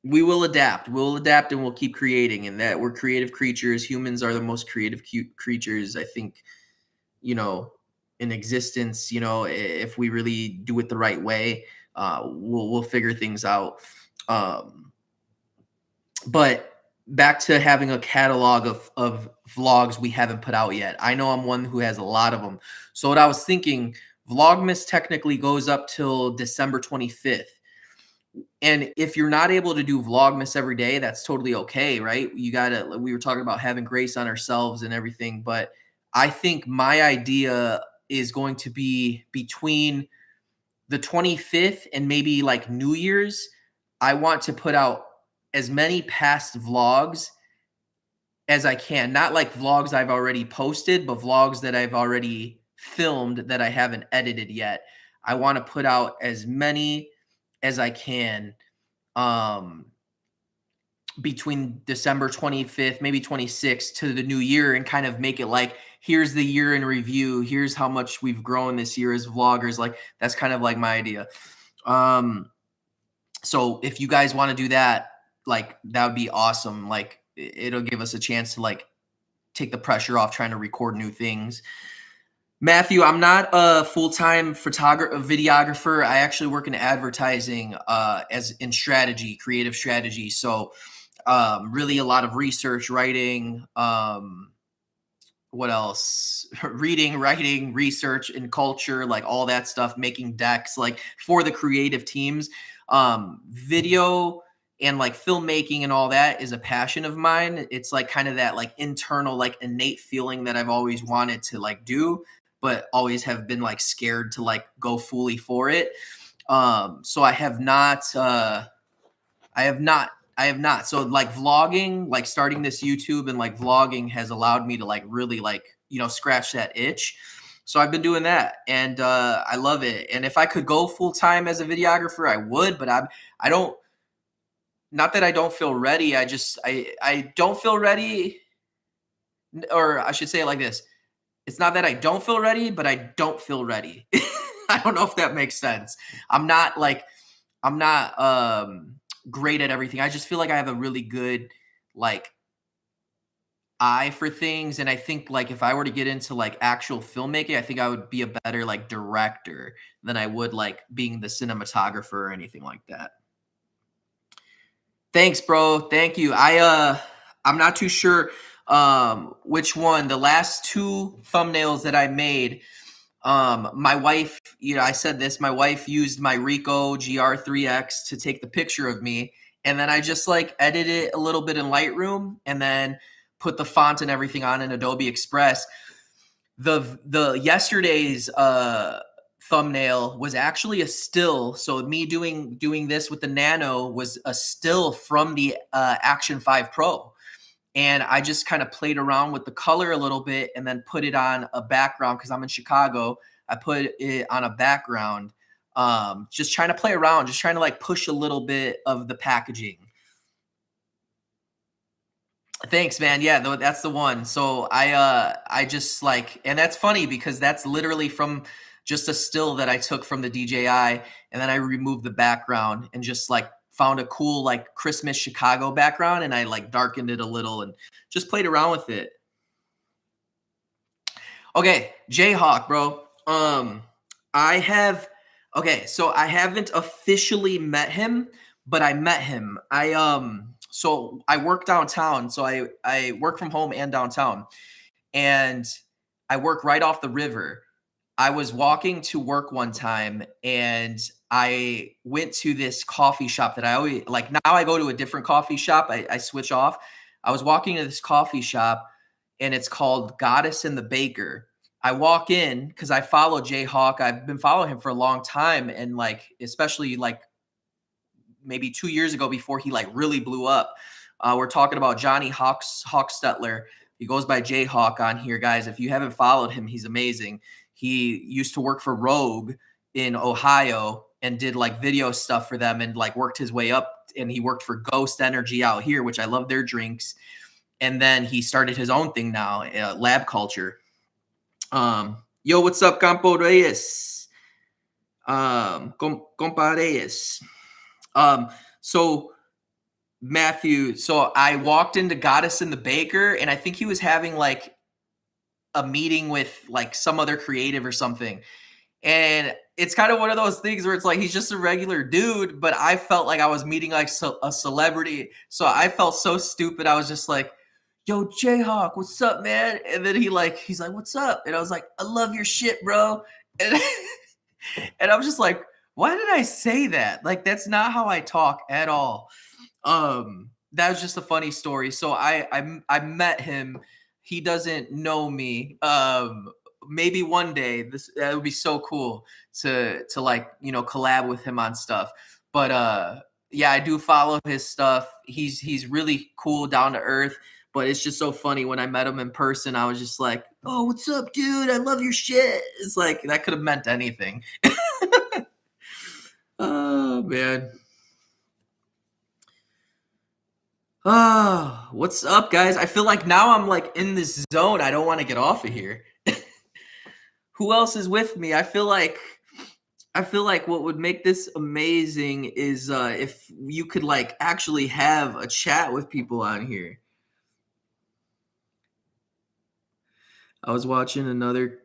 we will adapt. We'll adapt and we'll keep creating. And that we're creative creatures. Humans are the most creative creatures, I think, in existence. If we really do it the right way, we'll figure things out. But back to having a catalog of vlogs we haven't put out yet. I know I'm one who has a lot of them. So what I was thinking, Vlogmas technically goes up till December 25th. And if you're not able to do Vlogmas every day, that's totally okay, right? We were talking about having grace on ourselves and everything, but I think my idea is going to be between the 25th and maybe like New Year's. I want to put out as many past vlogs as I can. Not like vlogs I've already posted, but vlogs that I've already filmed that I haven't edited yet. I want to put out as many as I can between December 25th, maybe 26th to the new year, and kind of make it like, here's the year in review. Here's how much we've grown this year as vloggers. Like that's kind of like my idea. So if you guys want to do that, like that would be awesome. Like it'll give us a chance to like take the pressure off trying to record new things. Matthew, I'm not a full-time videographer. I actually work in advertising as in strategy, creative strategy. So really a lot of research, writing, what else? Reading, writing, research, and culture, like all that stuff, making decks, like for the creative teams. Video and like filmmaking and all that is a passion of mine. It's like kind of that like internal, like innate feeling that I've always wanted to like do, but always have been like scared to like go fully for it. So I have not. So like vlogging, like starting this YouTube and like vlogging has allowed me to like really like, scratch that itch. So I've been doing that and I love it. And if I could go full time as a videographer, I would, but I don't, not that I don't feel ready. I don't feel ready, or I should say it like this. It's not that I don't feel ready, but I don't feel ready. I don't know if that makes sense. I'm not like, I'm not great at everything. I just feel like I have a really good like eye for things, and I think like if I were to get into like actual filmmaking, I think I would be a better like director than I would like being the cinematographer or anything like that. Thanks, bro. Thank you. I'm not too sure which one. The last two thumbnails that I made, my wife, I said this, my wife used my Ricoh GR3X to take the picture of me. And then I just like edited it a little bit in Lightroom and then put the font and everything on in Adobe Express. The yesterday's thumbnail was actually a still. So me doing this with the Nano was a still from the Action 5 Pro. And I just kind of played around with the color a little bit and then put it on a background because I'm in Chicago. I put it on a background, just trying to play around, just trying to like push a little bit of the packaging. Thanks, man. Yeah, that's the one. So I just like, and that's funny because that's literally from just a still that I took from the DJI, and then I removed the background and just like found a cool like Christmas Chicago background, and I like darkened it a little and just played around with it. Okay, Jayhawk, bro. I have so I haven't officially met him, but I met him. So I work downtown, so I work from home and downtown, and I work right off the river. I was walking to work one time and I went to this coffee shop that I always like. Now I go to a different coffee shop. I switch off. I was walking to this coffee shop and it's called Goddess and the Baker. I walk in because I follow Jayhawk. I've been following him for a long time. And like, especially like maybe 2 years ago before he like really blew up. We're talking about Johnny Hawkstetler. He goes by Jayhawk on here, guys. If you haven't followed him, he's amazing. He used to work for Rogue in Ohio and did like video stuff for them and like worked his way up. And he worked for Ghost Energy out here, which I love their drinks. And then he started his own thing now, Lab Culture. Yo, what's up, Campo Reyes? Compa Reyes. So Matthew, so I walked into Goddess and the Baker, and I think he was having like a meeting with like some other creative or something. And it's kind of one of those things where it's like he's just a regular dude, but I felt like I was meeting like a celebrity. So I felt so stupid. I was just like, "Yo, Jayhawk, what's up, man?" And then he's like, "What's up?" And I was like, "I love your shit, bro." And and I was just like, "Why did I say that? Like that's not how I talk at all." That was just a funny story. So I met him. He doesn't know me. Maybe one day that would be so cool to like collab with him on stuff. But yeah, I do follow his stuff. He's really cool, down to earth. But it's just so funny when I met him in person. I was just like, "Oh, what's up, dude? I love your shit." It's like that could have meant anything. Oh man. Oh, what's up, guys? I feel like now I'm like in this zone. I don't want to get off of here. Who else is with me? I feel like what would make this amazing is if you could like actually have a chat with people on here. I was watching another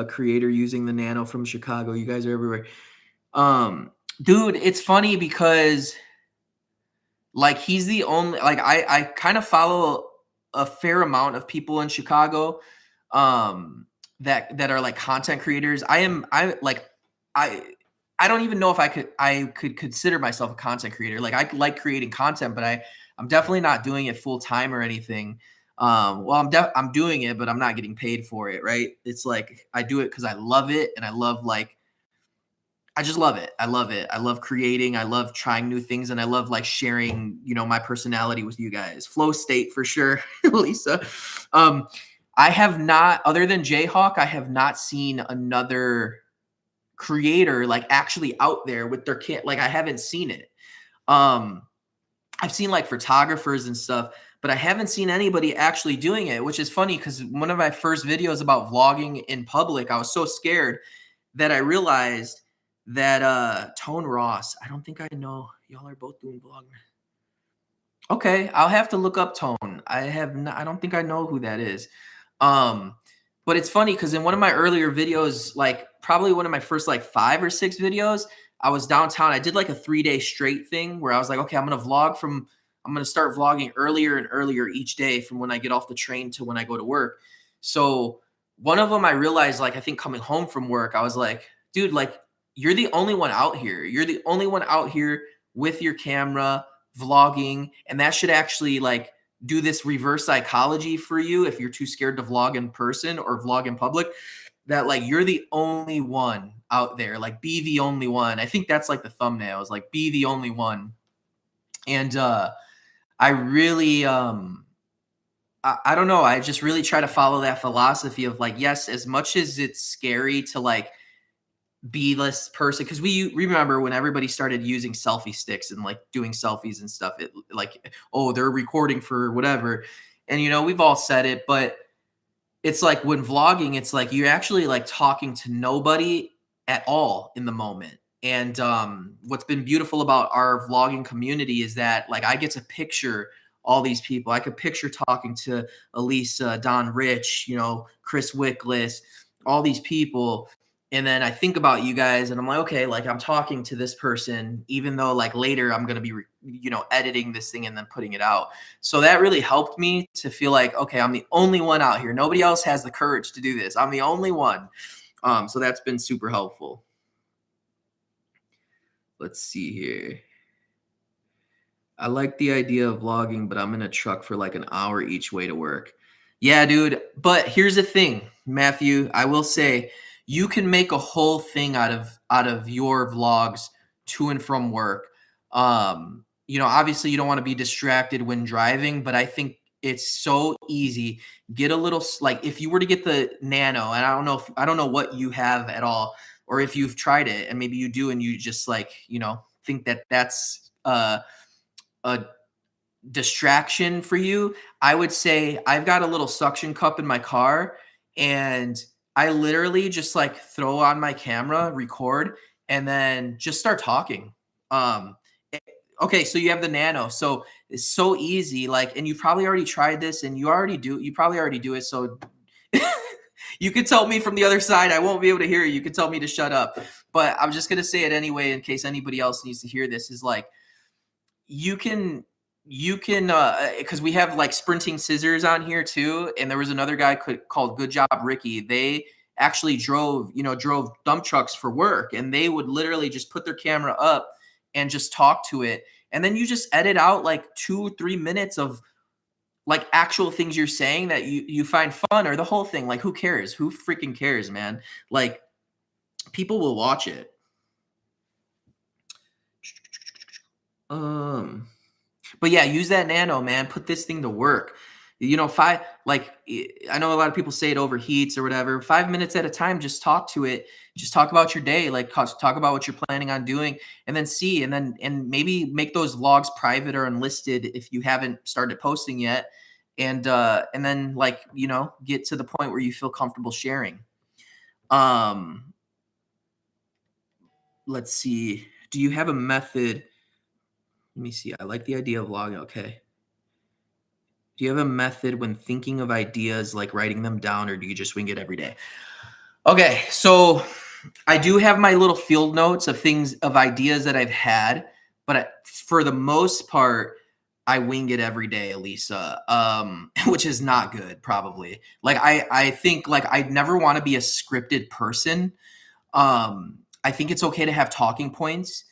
creator using the Nano from Chicago. You guys are everywhere. Dude, it's funny because like he's the only like I kind of follow a fair amount of people in Chicago. that are like content creators. I I don't even know if I could consider myself a content creator. Like I like creating content, but I'm definitely not doing it full time or anything. Well, I'm doing it, but I'm not getting paid for it, right? It's like I do it because I love it, and I love like I just love it. I love it. I love creating. I love trying new things, and I love like sharing, my personality with you guys. Flow state for sure, Lisa. Um, I have not, other than Jayhawk, I have not seen another creator like actually out there with their kit. Like I haven't seen it. Um, I've seen like photographers and stuff, but I haven't seen anybody actually doing it, which is funny because one of my first videos about vlogging in public, I was so scared that I realized that Tone Ross, I don't think I know. Y'all are both doing vlog. Okay, I'll have to look up Tone. I don't think I know who that is. Um, but it's funny because in one of my earlier videos, like probably one of my first like 5 or 6 videos, I was downtown. I did like a 3-day straight thing where I was like, okay, I'm gonna start vlogging earlier and earlier each day from when I get off the train to when I go to work. So one of them I realized, like, I think coming home from work, I was like, dude, like, you're the only one out here. You're the only one out here with your camera vlogging, and that should actually like do this reverse psychology for you if you're too scared to vlog in person or vlog in public, that like you're the only one out there, like be the only one. I think that's like the thumbnail is like be the only one. And I really I don't know, I just really try to follow that philosophy of like, yes, as much as it's scary to like be this person, because we remember when everybody started using selfie sticks and like doing selfies and stuff, it like, oh, they're recording for whatever. And we've all said it, but it's like when vlogging, it's like you're actually like talking to nobody at all in the moment. And what's been beautiful about our vlogging community is that like I get to picture all these people. I could picture talking to Elisa, Don Rich, Chris Wickless, all these people. And then I think about you guys and I'm like, okay, like I'm talking to this person, even though like later I'm going to be, editing this thing and then putting it out. So that really helped me to feel like, okay, I'm the only one out here. Nobody else has the courage to do this. I'm the only one. So that's been super helpful. Let's see here. I like the idea of vlogging, but I'm in a truck for like an hour each way to work. Yeah, dude. But here's the thing, Matthew. I will say you can make a whole thing out of your vlogs to and from work. Obviously you don't want to be distracted when driving, but I think it's so easy. Get a little like if you were to get the Nano, and I don't know what you have at all, or if you've tried it, and maybe you do, and you just like think that that's a distraction for you, I would say I've got a little suction cup in my car, and I literally just like throw on my camera, record, and then just start talking. Um, okay, so you have the Nano, so it's so easy. Like, and you probably already tried this, and you probably already do it. So you could tell me from the other side. I won't be able to hear you. You could tell me to shut up, but I'm just gonna say it anyway in case anybody else needs to hear this. Is like you can because we have like sprinting scissors on here too, and there was another guy called Good Job Ricky. They actually drove dump trucks for work, and they would literally just put their camera up and just talk to it, and then you just edit out like 2 or 3 minutes of like actual things you're saying that you find fun, or the whole thing. Like, who cares? Who freaking cares, man? Like, people will watch it. But yeah, use that Nano, man. Put this thing to work. I know a lot of people say it overheats or whatever. 5 minutes at a time, just talk to it. Just talk about your day, like talk about what you're planning on doing, and then and maybe make those vlogs private or unlisted if you haven't started posting yet. And then like, get to the point where you feel comfortable sharing. Let's see. Do you have a method? Let me see. I like the idea of vlogging. Okay. Do you have a method when thinking of ideas, like writing them down, or do you just wing it every day? Okay, so I do have my little field notes of ideas that I've had, but for the most part, I wing it every day, Elisa, which is not good, probably. Like I think like I never want to be a scripted person. I think it's okay to have talking points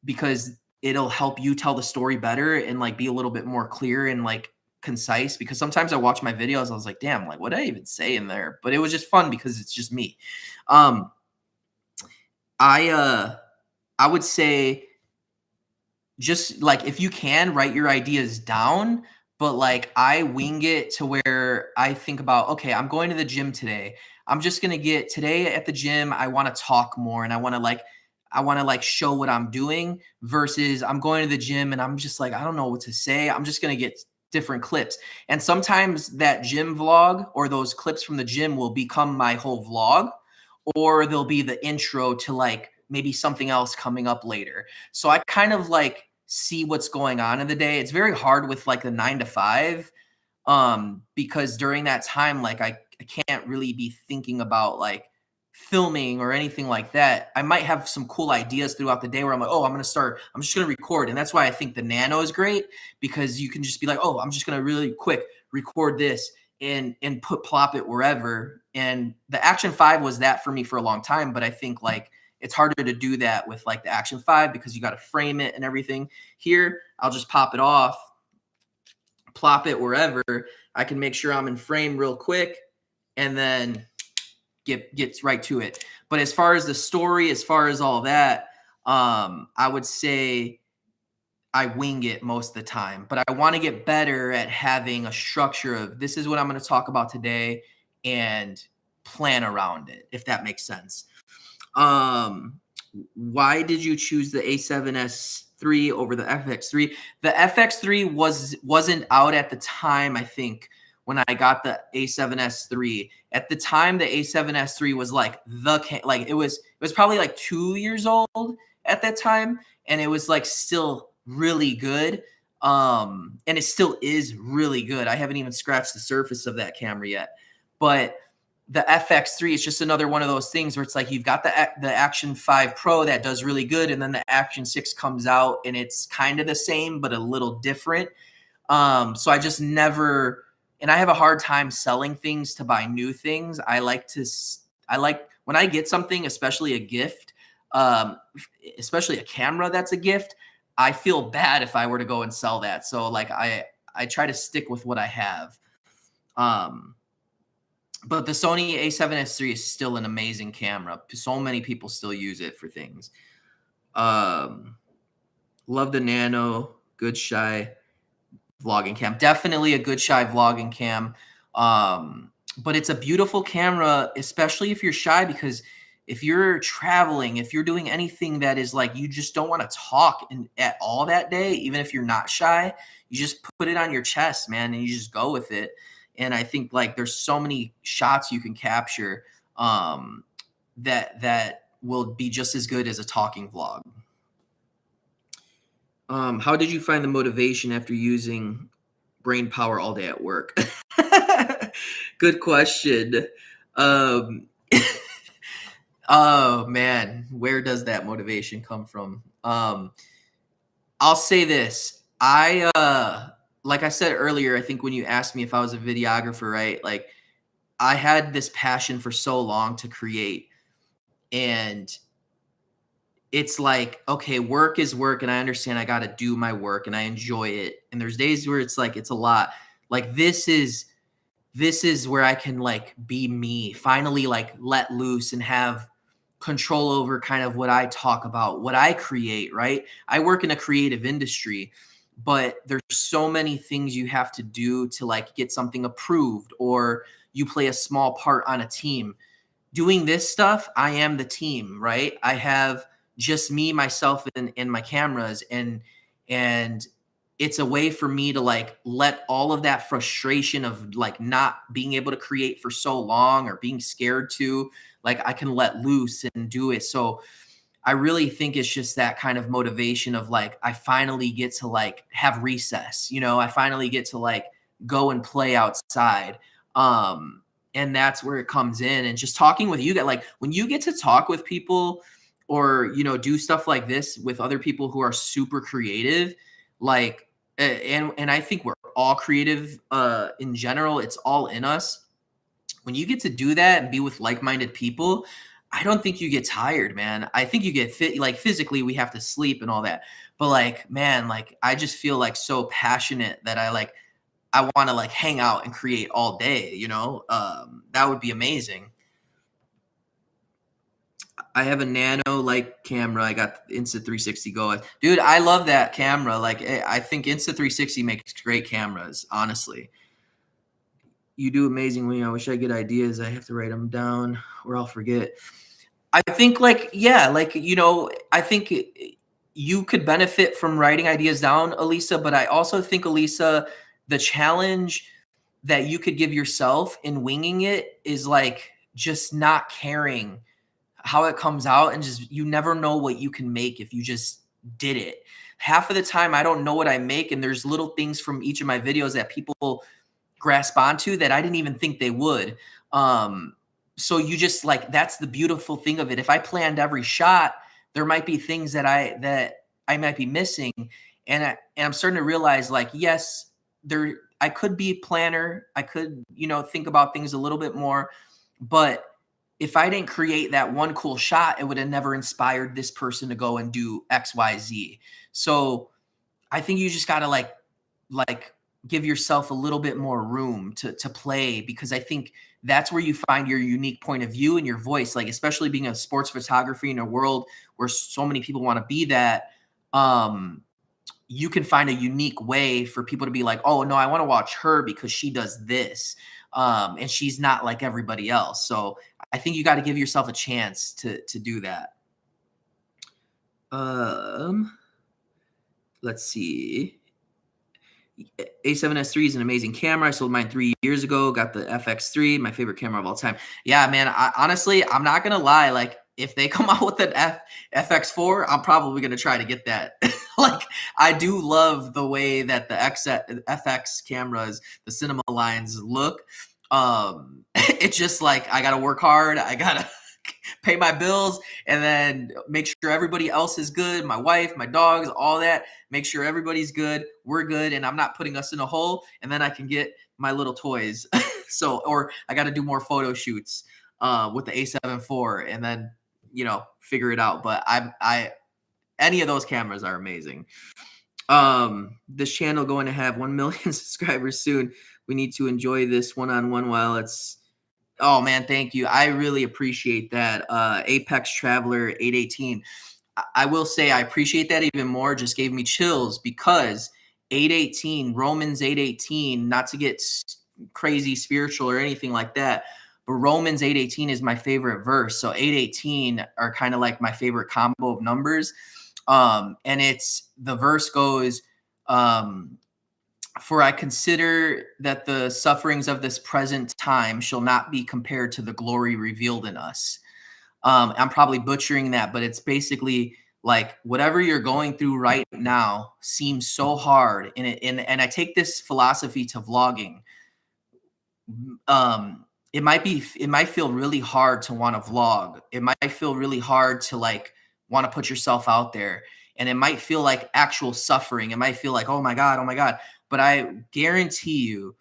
because it'll help you tell the story better and like be a little bit more clear and like concise. Because sometimes I watch my videos, I was like, damn, like what did I even say in there? But it was just fun because it's just me. Um, I I would say just like if you can write your ideas down, but like I wing it to where I think about, okay, I'm going to the gym today. I'm just going to get today at the gym. I want to talk more and I want to like show what I'm doing versus I'm going to the gym and I'm just like, I don't know what to say. I'm just going to get different clips. And sometimes that gym vlog or those clips from the gym will become my whole vlog, or they'll be the intro to like maybe something else coming up later. So I kind of like see what's going on in the day. It's very hard with like the 9 to 5 because during that time like I can't really be thinking about like filming or anything like that. I might have some cool ideas throughout the day where I'm like, oh, I'm just going to record. And that's why I think the Nano is great, because you can just be like, oh, I'm just going to really quick record this and plop it wherever. And the Action 5 was that for me for a long time, but I think like it's harder to do that with like the Action 5 because you got to frame it and everything. Here, I'll just pop it off, plop it wherever. I can make sure I'm in frame real quick and then get right to it. But as far as the story, as far as all that, I would say I wing it most of the time, but I want to get better at having a structure of this is what I'm going to talk about today and plan around it, if that makes sense. Why did you choose the A7S III over the FX3? The FX3 wasn't out at the time, I think, when I got the A7S III. At the time, the A7S III was like it was probably like 2 years old at that time, and it was like still really good. And it still is really good. I haven't even scratched the surface of that camera yet. But the FX3 is just another one of those things where it's like you've got the Action 5 Pro that does really good, and then the Action 6 comes out and it's kind of the same but a little different. So I just never, and I have a hard time selling things to buy new things. I like when I get something, especially a gift, especially a camera that's a gift, I feel bad if I were to go and sell that. So like I try to stick with what I have. But the Sony A7S III is still an amazing camera. So many people still use it for things. Love the Nano, good shy vlogging cam. Definitely a good shy vlogging cam. But it's a beautiful camera, especially if you're shy, because if you're traveling, if you're doing anything that is like you just don't want to talk at all that day, even if you're not shy, you just put it on your chest, man, and you just go with it. And I think like there's so many shots you can capture that will be just as good as a talking vlog. How did you find the motivation after using brain power all day at work? Good question. Oh man, where does that motivation come from? I'll say this. Like I said earlier, I think when you asked me if I was a videographer, right? Like I had this passion for so long to create, and it's like, okay, work is work, and I understand I got to do my work and I enjoy it. And there's days where it's like it's a lot. Like this is where I can like be me, finally like let loose and have control over kind of what I talk about, what I create, right? I work in a creative industry, but there's so many things you have to do to like get something approved, or you play a small part on a team. Doing this stuff, I am the team, right? I have just me, myself, and my cameras, and it's a way for me to like let all of that frustration of like not being able to create for so long or being scared to, like I can let loose and do it. So I really think it's just that kind of motivation of like I finally get to like have recess, I finally get to like go and play outside. And that's where it comes in. And just talking with you, that like when you get to talk with people or do stuff like this with other people who are super creative, like and I think we're all creative in general. It's all in us. When you get to do that and be with like-minded people, I don't think you get tired, man. I think you get fit, like physically we have to sleep and all that. But like, man, like I just feel like so passionate that I want to like hang out and create all day, you know? That would be amazing. I have a Nano like camera. I got Insta360 Go. Dude, I love that camera. Like I think Insta360 makes great cameras, honestly. You do amazing, Wing. I wish I get ideas. I have to write them down or I'll forget. I think like, yeah, like, you know, I think you could benefit from writing ideas down, Elisa, but I also think, Elisa, the challenge that you could give yourself in winging it is like just not caring how it comes out, and just you never know what you can make if you just did it. Half of the time I don't know what I make, and there's little things from each of my videos that people grasp onto that I didn't even think they would. So you just like, that's the beautiful thing of it. If I planned every shot, there might be things that I might be missing. And I'm starting to realize like, yes, I could be a planner. I could, you know, think about things a little bit more, but if I didn't create that one cool shot, it would have never inspired this person to go and do X, Y, Z. So I think you just got to like give yourself a little bit more room to play, because I think that's where you find your unique point of view and your voice, like especially being a sports photography in a world where so many people want to be that. You can find a unique way for people to be like, oh no, I want to watch her because she does this, and she's not like everybody else. So I think you got to give yourself a chance to do that. Let's see. A7S3 is an amazing camera. I sold mine 3 years ago. Got the FX3, my favorite camera of all time. Yeah, man. Honestly, I'm not gonna lie. Like, if they come out with an FX4, I'm probably gonna try to get that. Like, I do love the way that the FX cameras, the cinema lines look. It's just like I gotta work hard. I gotta pay my bills, and then make sure everybody else is good. My wife, my dogs, all that. Make sure everybody's good. We're good, and I'm not putting us in a hole. And then I can get my little toys. So, or I got to do more photo shoots with the A7 IV, and then figure it out. But I any of those cameras are amazing. This channel going to have 1 million subscribers soon. We need to enjoy this one-on-one while it's. Oh man, thank you. I really appreciate that. Apex Traveler 818. I will say I appreciate that even more. Just gave me chills because 818, Romans 818, not to get crazy spiritual or anything like that, but Romans 818 is my favorite verse. So 818 are kind of like my favorite combo of numbers. And the verse goes, for I consider that the sufferings of this present time shall not be compared to the glory revealed in us. I'm probably butchering that, but it's basically like whatever you're going through right now seems so hard. And I take this philosophy to vlogging. It might feel really hard to want to vlog. It might feel really hard to like want to put yourself out there. And it might feel like actual suffering. It might feel like, oh my God, oh my God. But I guarantee you,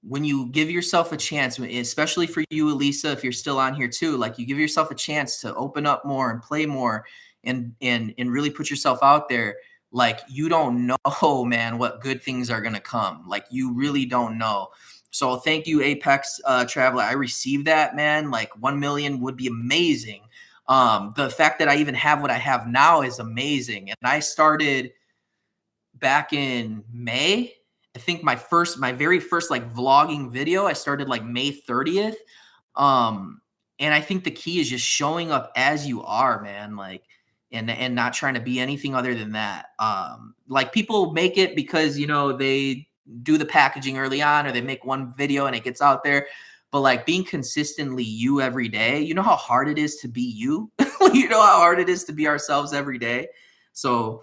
when you give yourself a chance, especially for you, Elisa, if you're still on here too, like you give yourself a chance to open up more and play more and really put yourself out there, like you don't know, man, what good things are going to come. Like you really don't know. So thank you, Apex Traveler. I received that, man. Like 1 million would be amazing. The fact that I even have what I have now is amazing. And I started back in May. I think my very first like vlogging video, I started like May 30th. And I think the key is just showing up as you are, man. Like, and not trying to be anything other than that. Like people make it because, they do the packaging early on, or they make one video and it gets out there. But like being consistently you every day, you know how hard it is to be you? You know how hard it is to be ourselves every day. So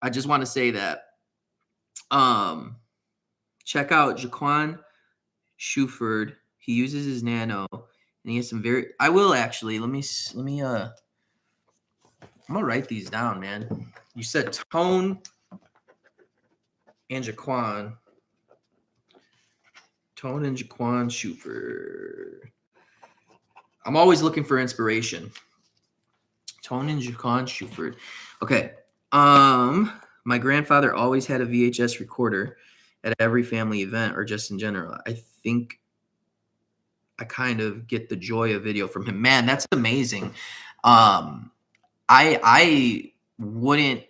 I just want to say that. Check out Jaquan Shuford. He uses his Nano, and he has some very. I will actually. Let me. I'm gonna write these down, man. You said tone and Jaquan. Tone and Jaquan Shuford. I'm always looking for inspiration. Tone and Jaquan Shuford. Okay. My grandfather always had a VHS recorder at every family event or just in general. I think I kind of get the joy of video from him. Man, that's amazing. I wouldn't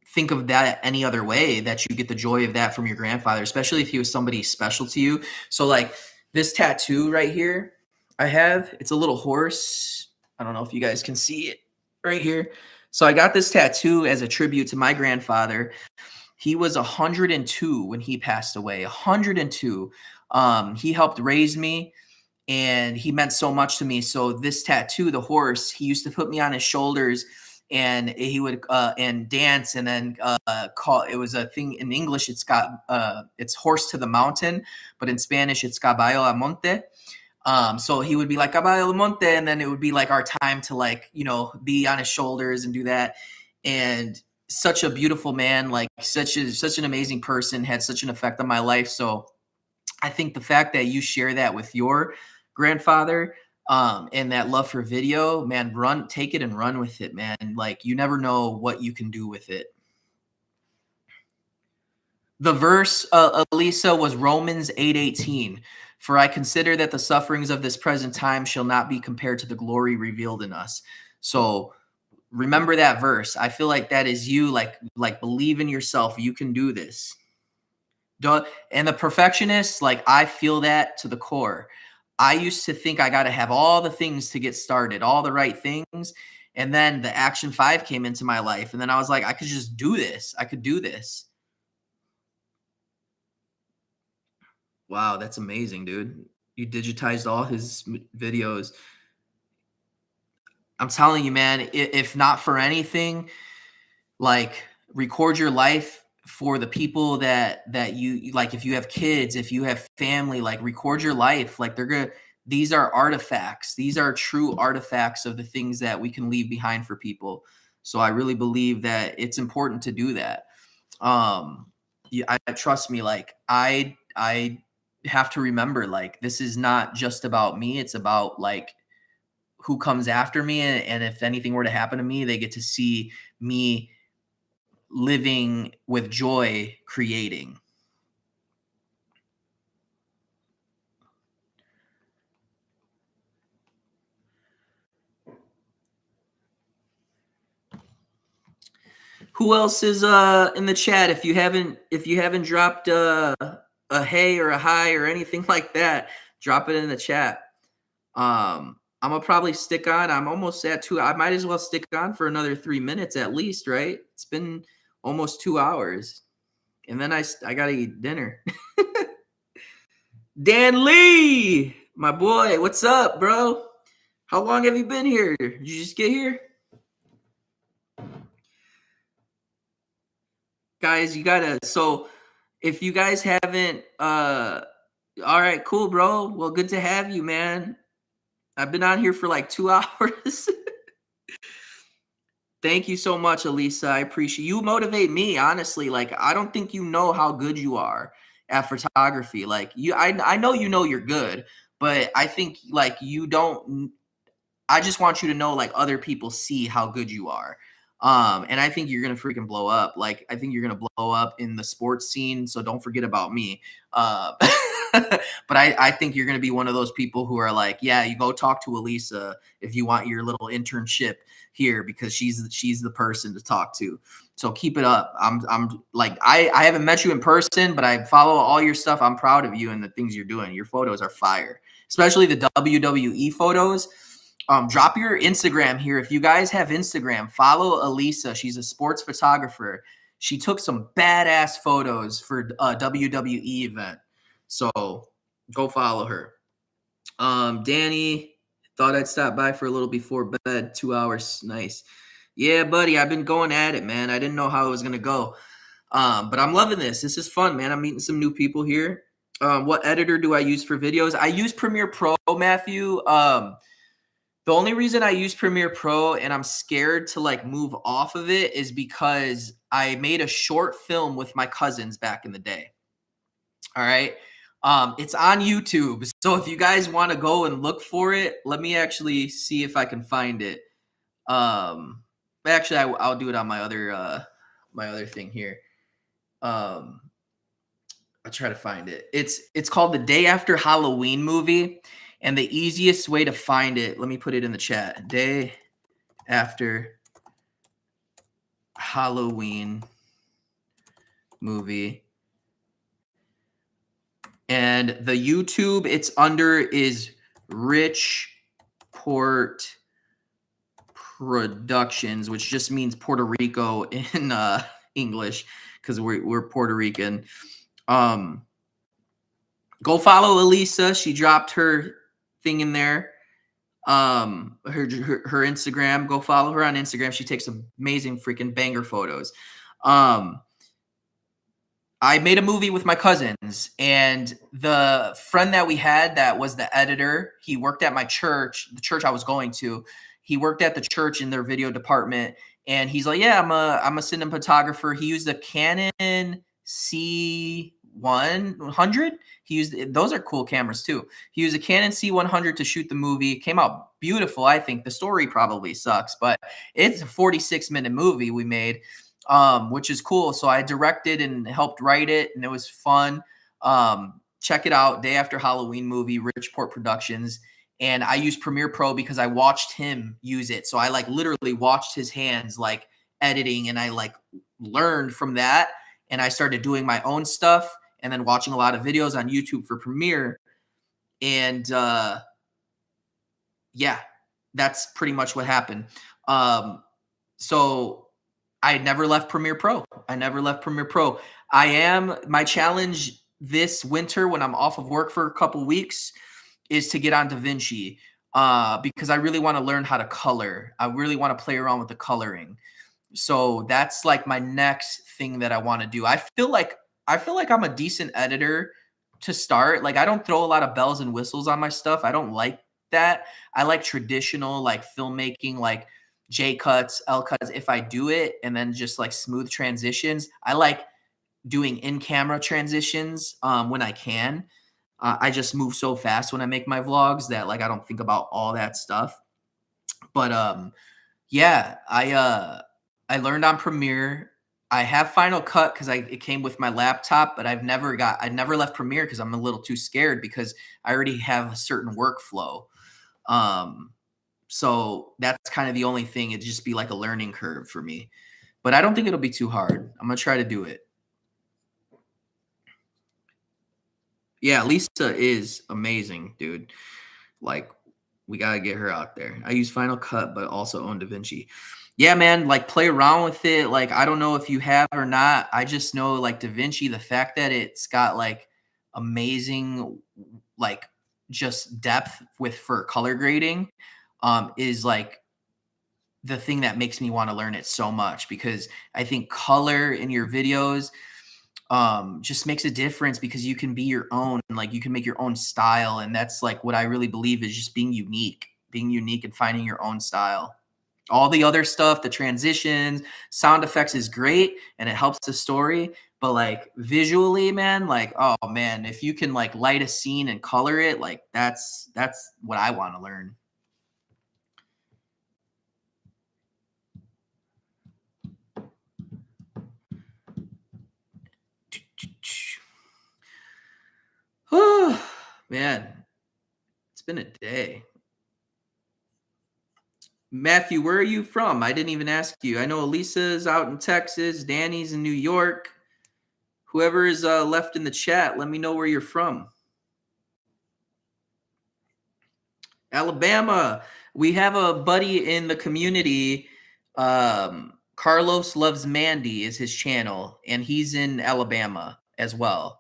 think of that any other way, that you get the joy of that from your grandfather, especially if he was somebody special to you. So like this tattoo right here I have, it's a little horse. I don't know if you guys can see it right here. So I got this tattoo as a tribute to my grandfather. He was 102 when he passed away. 102. He helped raise me and he meant so much to me. So this tattoo, the horse, he used to put me on his shoulders and he would and dance and then call. It was a thing in English. It's horse to the mountain, but in Spanish it's caballo a monte. So he would be like caballo a monte, and then it would be like our time to like, you know, be on his shoulders and do that. And such a beautiful man, like such an amazing person, had such an effect on my life. So I think the fact that you share that with your grandfather, and that love for video, man, take it and run with it, man. Like you never know what you can do with it. The verse, Elisa, was Romans 8:18. For I consider that the sufferings of this present time shall not be compared to the glory revealed in us. So remember that verse. I feel like that is you, like believe in yourself. You can do this. And the perfectionist, like I feel that to the core. I used to think I got to have all the things to get started, all the right things. And then the Action 5 came into my life. And then I was like, I could just do this. I could do this. Wow, that's amazing, dude. You digitized all his videos. I'm telling you, man, if not for anything, like record your life for the people that you like. If you have kids, if you have family, like record your life. Like these are artifacts. These are true artifacts of the things that we can leave behind for people. So I really believe that it's important to do that. I trust me, like I have to remember, like this is not just about me. It's about like who comes after me, and if anything were to happen to me, they get to see me living with joy, creating. Who else is in the chat? If you haven't dropped a hey or a hi or anything like that, drop it in the chat. I'm gonna probably stick on. I'm almost at 2. I might as well stick on for another 3 minutes at least, right? It's been almost 2 hours. And then I gotta eat dinner. Dan Lee, my boy, what's up, bro? How long have you been here? Did you just get here? Guys, you gotta, so if you guys haven't, all right, cool, bro. Well, good to have you, man. I've been on here for like 2 hours. Thank you so much, Elisa. I appreciate you. Motivate me, honestly. Like, I don't think you know how good you are at photography. Like I know you know you're good, but I think like you don't. I just want you to know, like other people see how good you are. And I think you're gonna freaking blow up. Like I think you're gonna blow up in the sports scene. So don't forget about me. But I think you're gonna be one of those people who are like, yeah, you go talk to Elisa if you want your little internship here, because she's the person to talk to. So keep it up. I'm like I haven't met you in person, but I follow all your stuff. I'm proud of you and the things you're doing. Your photos are fire, especially the WWE photos. Drop your Instagram here. If you guys have Instagram, follow Elisa. She's a sports photographer. She took some badass photos for a WWE event. So go follow her. Danny, thought I'd stop by for a little before bed. 2 hours. Nice. Yeah, buddy. I've been going at it, man. I didn't know how it was going to go. But I'm loving this. This is fun, man. I'm meeting some new people here. What editor do I use for videos? I use Premiere Pro, Matthew. The only reason I use Premiere Pro and I'm scared to like move off of it is because I made a short film with my cousins back in the day. All right. It's on YouTube. So if you guys want to go and look for it, let me actually see if I can find it. Um, actually, I'll do it on my other thing here. Um, I'll try to find it. It's called the Day After Halloween movie, and the easiest way to find it. Let me put it in the chat. Day After Halloween movie. And the YouTube it's under is Richport Productions, which just means Puerto Rico in English because we're Puerto Rican. Go follow Elisa. She dropped her thing in there. Her Instagram. Go follow her on Instagram. She takes amazing freaking banger photos. I made a movie with my cousins, and the friend that we had that was the editor, he worked at my church, the church I was going to. He worked at the church in their video department, and he's like, "Yeah, I'm a cinematographer." He used a Canon C100. He used those are cool cameras too. He used a Canon C100 to shoot the movie. It came out beautiful, I think. The story probably sucks, but it's a 46-minute movie we made. Which is cool. So I directed and helped write it, and it was fun. Check it out, Day After Halloween movie, Richport Productions. And I use Premiere Pro because I watched him use it. So I like literally watched his hands like editing, and I like learned from that. And I started doing my own stuff, and then watching a lot of videos on YouTube for Premiere. And yeah, that's pretty much what happened. So I never left Premiere Pro. I never left Premiere Pro. My challenge this winter when I'm off of work for a couple weeks is to get on DaVinci because I really want to learn how to color. I really want to play around with the coloring. So that's like my next thing that I want to do. I feel like I'm a decent editor to start. Like I don't throw a lot of bells and whistles on my stuff. I don't like that. I like traditional like filmmaking, like J cuts, L cuts if I do it, and then just like smooth transitions. I like doing in-camera transitions when I can. I just move so fast when I make my vlogs that like I don't think about all that stuff. But yeah, I learned on Premiere. I have Final Cut because it came with my laptop, but I never left Premiere because I'm a little too scared because I already have a certain workflow. So that's kind of the only thing. It'd just be like a learning curve for me. But I don't think it'll be too hard. I'm going to try to do it. Yeah, Lisa is amazing, dude. Like, we got to get her out there. I use Final Cut, but also own DaVinci. Yeah, man, like play around with it. Like, I don't know if you have or not. I just know like DaVinci, the fact that it's got like amazing, like just depth for color grading is like the thing that makes me want to learn it so much because I think color in your videos just makes a difference because you can be your own, like you can make your own style. And that's like what I really believe is just being unique and finding your own style. All the other stuff, the transitions, sound effects is great and it helps the story. But like visually, man, like, oh man, if you can like light a scene and color it, like that's what I want to learn. Oh, man, it's been a day. Matthew, where are you from? I didn't even ask you. I know Elisa's out in Texas. Danny's in New York. Whoever is left in the chat, let me know where you're from. Alabama. We have a buddy in the community. Carlos Loves Mandy is his channel, and he's in Alabama as well.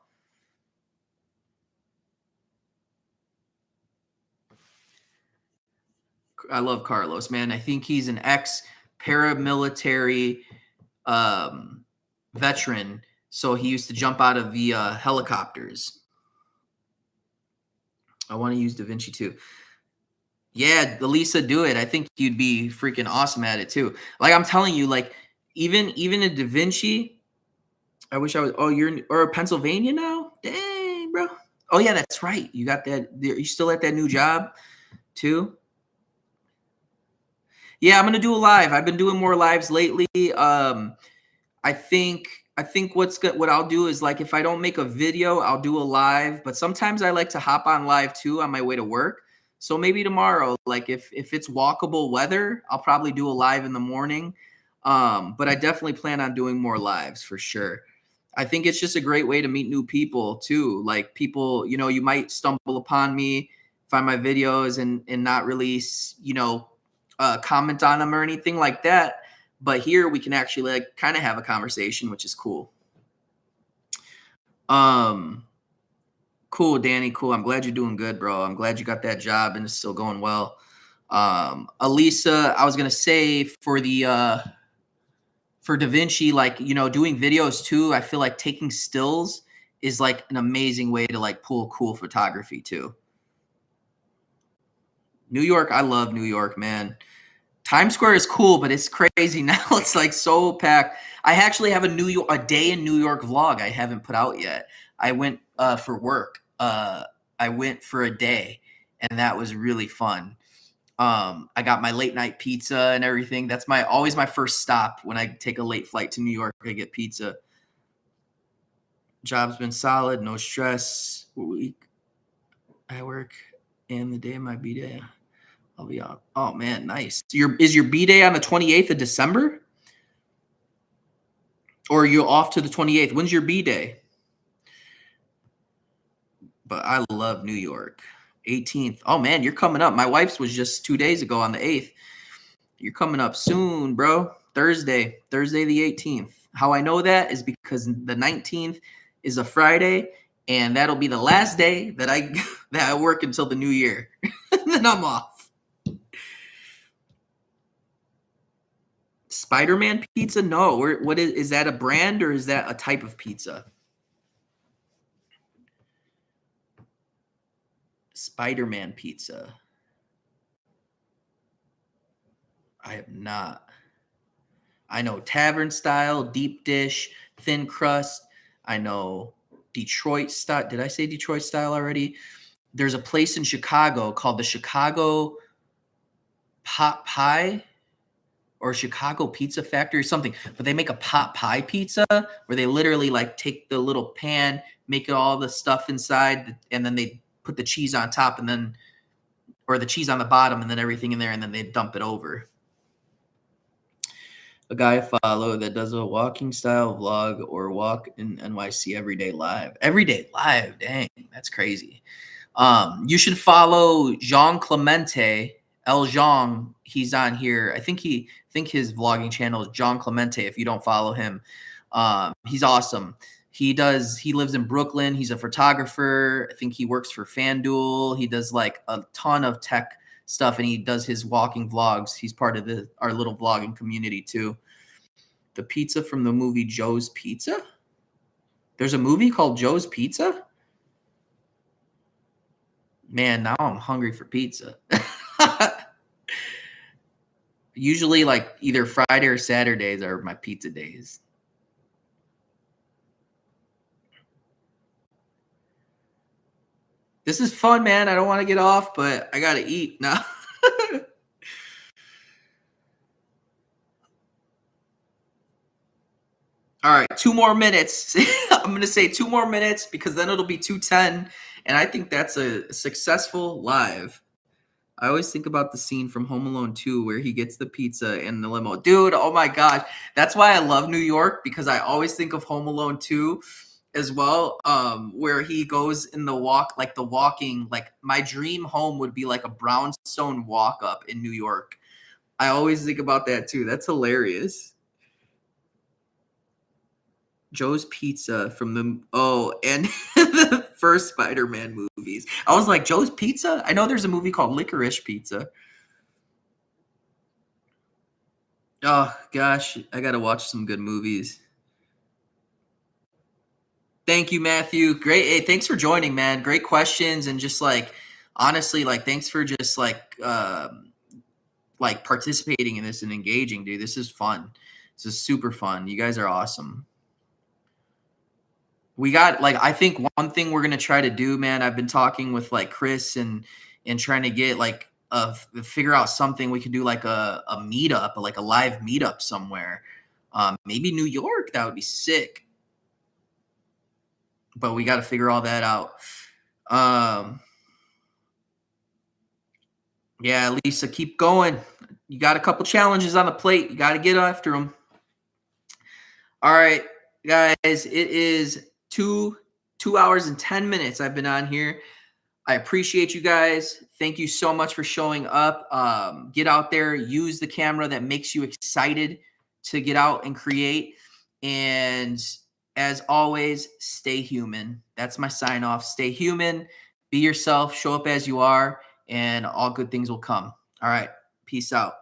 I love Carlos, man. I think he's an ex-paramilitary veteran, so he used to jump out of the helicopters. I want to use DaVinci too. Yeah, Elisa, do it. I think you'd be freaking awesome at it too. Like I'm telling you, like even in Da Vinci, I wish I was. Oh, you're in or Pennsylvania now? Dang, bro. Oh yeah, that's right. You got that. You still at that new job too? Yeah, I'm gonna do a live. I've been doing more lives lately. I think I think what's good. What I'll do is like if I don't make a video, I'll do a live. But sometimes I like to hop on live too on my way to work. So maybe tomorrow, like if it's walkable weather, I'll probably do a live in the morning. But I definitely plan on doing more lives for sure. I think it's just a great way to meet new people too. Like people, you might stumble upon me, find my videos, and not really, comment on them or anything like that. But here we can actually like kind of have a conversation, which is cool. Um, cool, Danny. Cool. I'm glad you're doing good, bro. I'm glad you got that job and it's still going well. Elisa, I was gonna say for Da Vinci, like, doing videos too, I feel like taking stills is like an amazing way to like pull cool photography too. New York, I love New York, man. Times Square is cool, but it's crazy now. It's like so packed. I actually have a day in New York vlog I haven't put out yet. I went for work. I went for a day, and that was really fun. I got my late night pizza and everything. That's always my first stop when I take a late flight to New York. I get pizza. Job's been solid, no stress. Week I work, and the day of my B day, I'll be on. Oh man, nice. Is your B day on the 28th of December, or are you off to the 28th? When's your B day? But I love New York. 18th. Oh man, you're coming up. My wife's was just 2 days ago on the 8th. You're coming up soon, bro. Thursday the 18th. How I know that is because the 19th is a Friday, and that'll be the last day that I that I work until the new year. Then I'm off. Spider-Man pizza? No. What is that a brand or is that a type of pizza? Spider-Man pizza. I have not. I know tavern style, deep dish, thin crust. I know Detroit style. Did I say Detroit style already? There's a place in Chicago called the Chicago Pot Pie or Chicago Pizza Factory or something, but they make a pot pie pizza where they literally like take the little pan, make it all the stuff inside, and then they put the cheese on top and then, or the cheese on the bottom and then everything in there, and then they dump it over. A guy I follow that does a walking style vlog or walk in NYC everyday live. Everyday live, dang, that's crazy. You should follow Jean Clemente, El Jean. He's on here. I think his vlogging channel is Jean Clemente. If you don't follow him, he's awesome. He lives in Brooklyn. He's a photographer. I think he works for FanDuel. He does like a ton of tech stuff, and he does his walking vlogs. He's part of our little vlogging community too. The pizza from the movie Joe's Pizza. There's a movie called Joe's Pizza. Man, now I'm hungry for pizza. Usually, like either Friday or Saturdays are my pizza days. This is fun, man. I don't want to get off, but I gotta eat now. All right, 2 more minutes. I'm gonna say 2 more minutes because then it'll be 2:10, and I think that's a successful live. I always think about the scene from Home Alone 2 where he gets the pizza in the limo. Dude, oh my gosh. That's why I love New York, because I always think of Home Alone 2 as well, where he goes in the walking, like my dream home would be like a brownstone walk up in New York. I always think about that too. That's hilarious. Joe's Pizza from and the first Spider-Man movies. I was like, Joe's Pizza? I know there's a movie called Licorice Pizza. Oh gosh, I gotta watch some good movies. Thank you, Matthew. Great. Hey, thanks for joining, man. Great questions and just like honestly, like, thanks for just like participating in this and engaging, dude. This is fun. This is super fun. You guys are awesome. We got like I think one thing we're gonna try to do, man. I've been talking with like Chris and trying to get like figure out something we could do like a meetup, like a live meetup somewhere. Maybe New York. That would be sick. But we got to figure all that out. Um, yeah, Lisa, keep going. You got a couple challenges on the plate. You got to get after them. All right, guys. It is 2 hours and 10 minutes. I've been on here. I appreciate you guys. Thank you so much for showing up. Get out there, use the camera that makes you excited to get out and create. And as always, stay human. That's my sign off. Stay human, be yourself, show up as you are, and all good things will come. All right. Peace out.